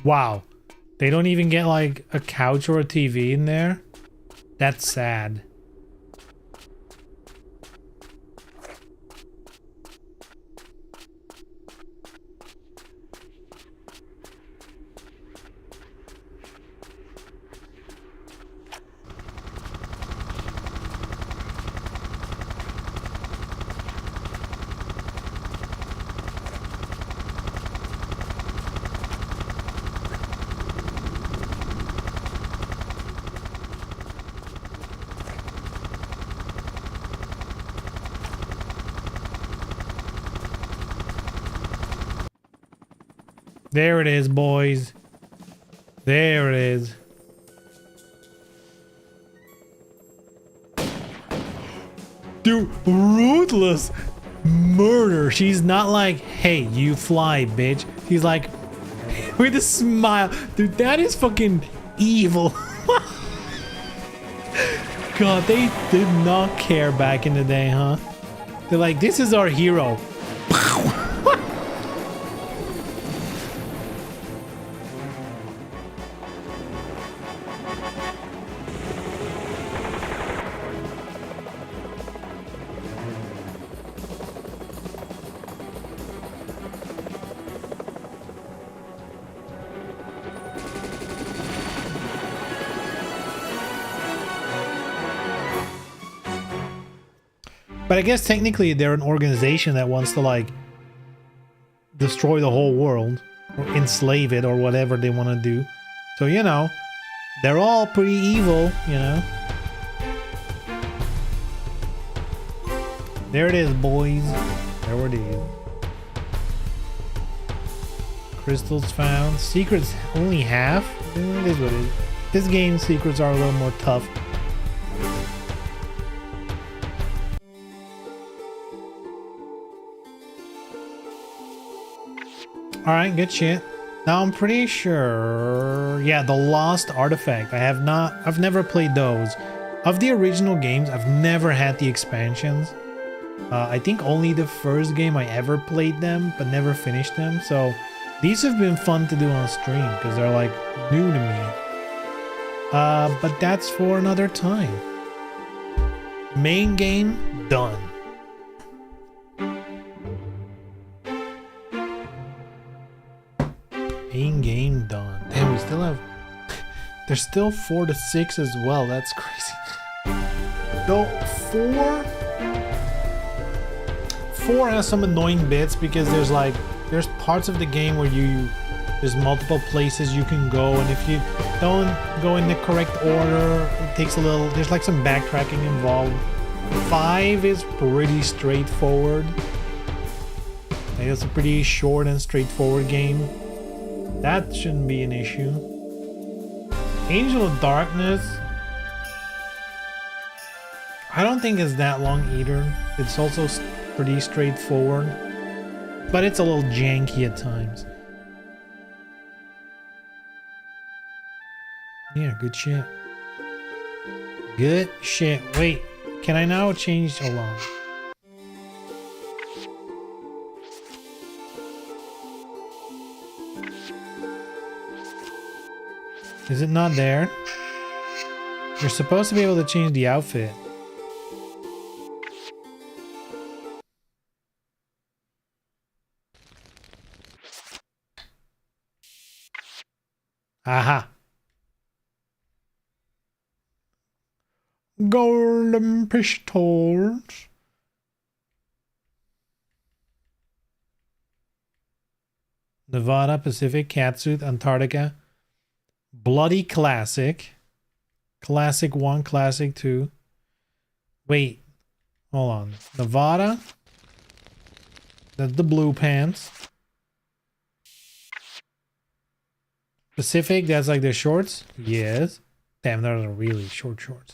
Wow. They don't even get like a couch or a TV in there? That's sad. There it is, boys. There it is. Dude, ruthless murder. She's not like, hey, you fly, bitch. She's like, with a smile. Dude, that is fucking evil. God, they did not care back in the day, huh? They're like, this is our hero. But I guess technically they're an organization that wants to like destroy the whole world or enslave it or whatever they want to do. So, you know, they're all pretty evil, you know. There it is, boys. There it is. Crystals found. Secrets only half. It is what it is. This game's secrets are a little more tough. Alright, good shit. Now I'm pretty sure... Yeah, the Lost Artifact. I've never played those. Of the original games, I've never had the expansions. I think only the first game I ever played them, but never finished them. So these have been fun to do on stream, because they're like new to me. But that's for another time. Main game, done. Main game done. Damn, we still have... There's still 4 to 6 as well. That's crazy. Though 4 has some annoying bits because there's parts of the game where there's multiple places you can go, and if you don't go in the correct order, it takes a little... There's like some backtracking involved. 5 is pretty straightforward. Like, it's a pretty short and straightforward game. That shouldn't be an issue. Angel of Darkness, I don't think it's that long either. It's also pretty straightforward, but it's a little janky at times. Yeah, good shit. Good shit. Wait, can I now change? Hold on. Is it not there? You're supposed to be able to change the outfit. Aha. Golden pistols. Nevada, Pacific, Catsuit, Antarctica. Bloody classic. Classic 1, Classic 2. Wait, hold on. Nevada. That's the blue pants. Pacific, that's like the shorts. Yes. Damn, those are really short shorts.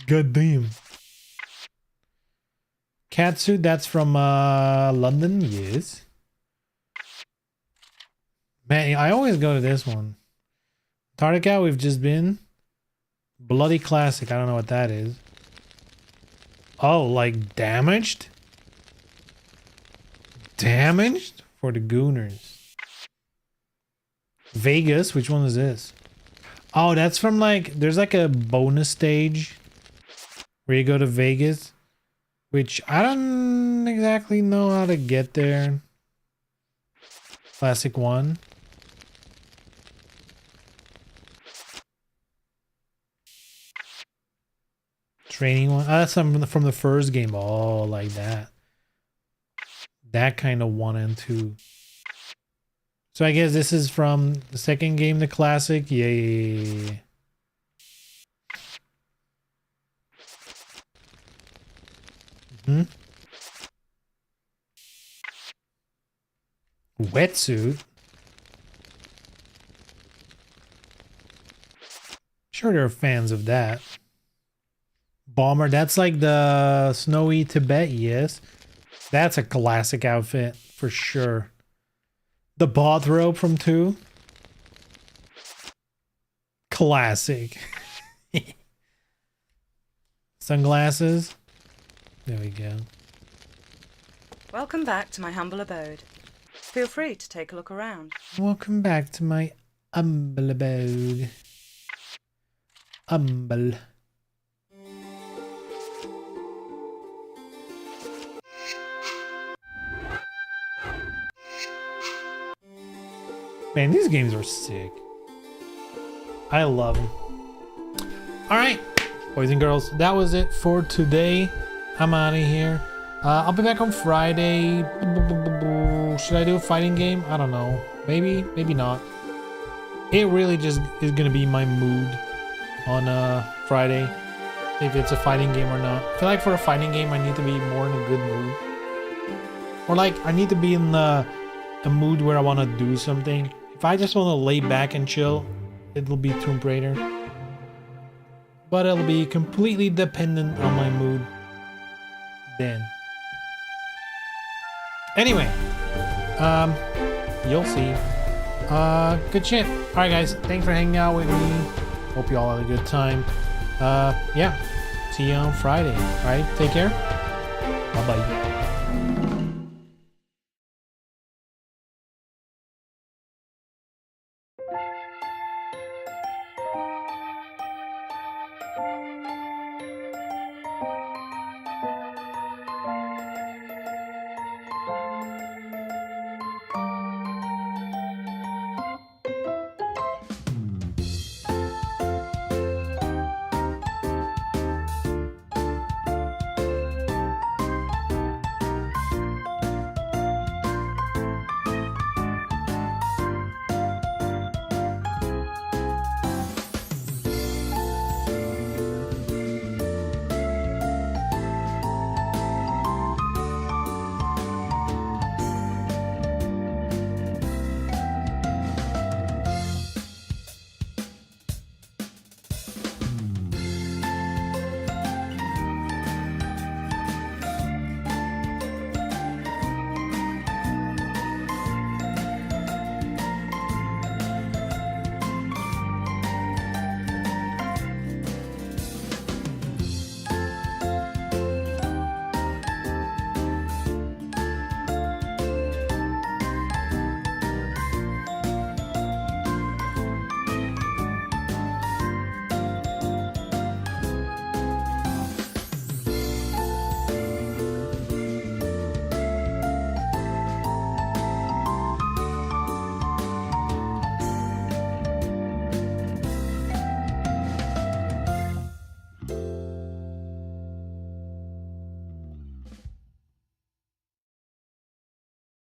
God damn. Catsuit, that's from London. Yes. Man, I always go to this one. Antarctica, we've just been. Bloody Classic, I don't know what that is. Oh, like damaged? Damaged? For the Gooners. Vegas, which one is this? Oh, that's from like, there's like a bonus stage where you go to Vegas, which I don't exactly know how to get there. Classic 1. Training 1. Oh, that's something from the first game. Oh, like that. That kind of 1 and 2. So I guess this is from the second game, the Classic. Yay. Wetsuit. Sure there are fans of that. Bomber, that's like the snowy Tibet, yes. That's a classic outfit for sure. The bathrobe from 2. Classic. Sunglasses. There we go. Welcome back to my humble abode. Feel free to take a look around. Welcome back to my humble abode. Humble. Man, these games are sick. I love them. Alright, boys and girls, that was it for today. I'm out of here. I'll be back on Friday. Should I do a fighting game? I don't know. Maybe, maybe not. It really just is gonna be my mood on Friday, if it's a fighting game or not. I feel like for a fighting game, I need to be more in a good mood. Or like, I need to be in a mood where I want to do something. If I just want to lay back and chill, it'll be Tomb Raider. But it'll be completely dependent on my mood then. Anyway, you'll see. Good shit. Alright guys, thanks for hanging out with me. Hope you all had a good time. Yeah, see you on Friday. Alright, take care. Bye-bye.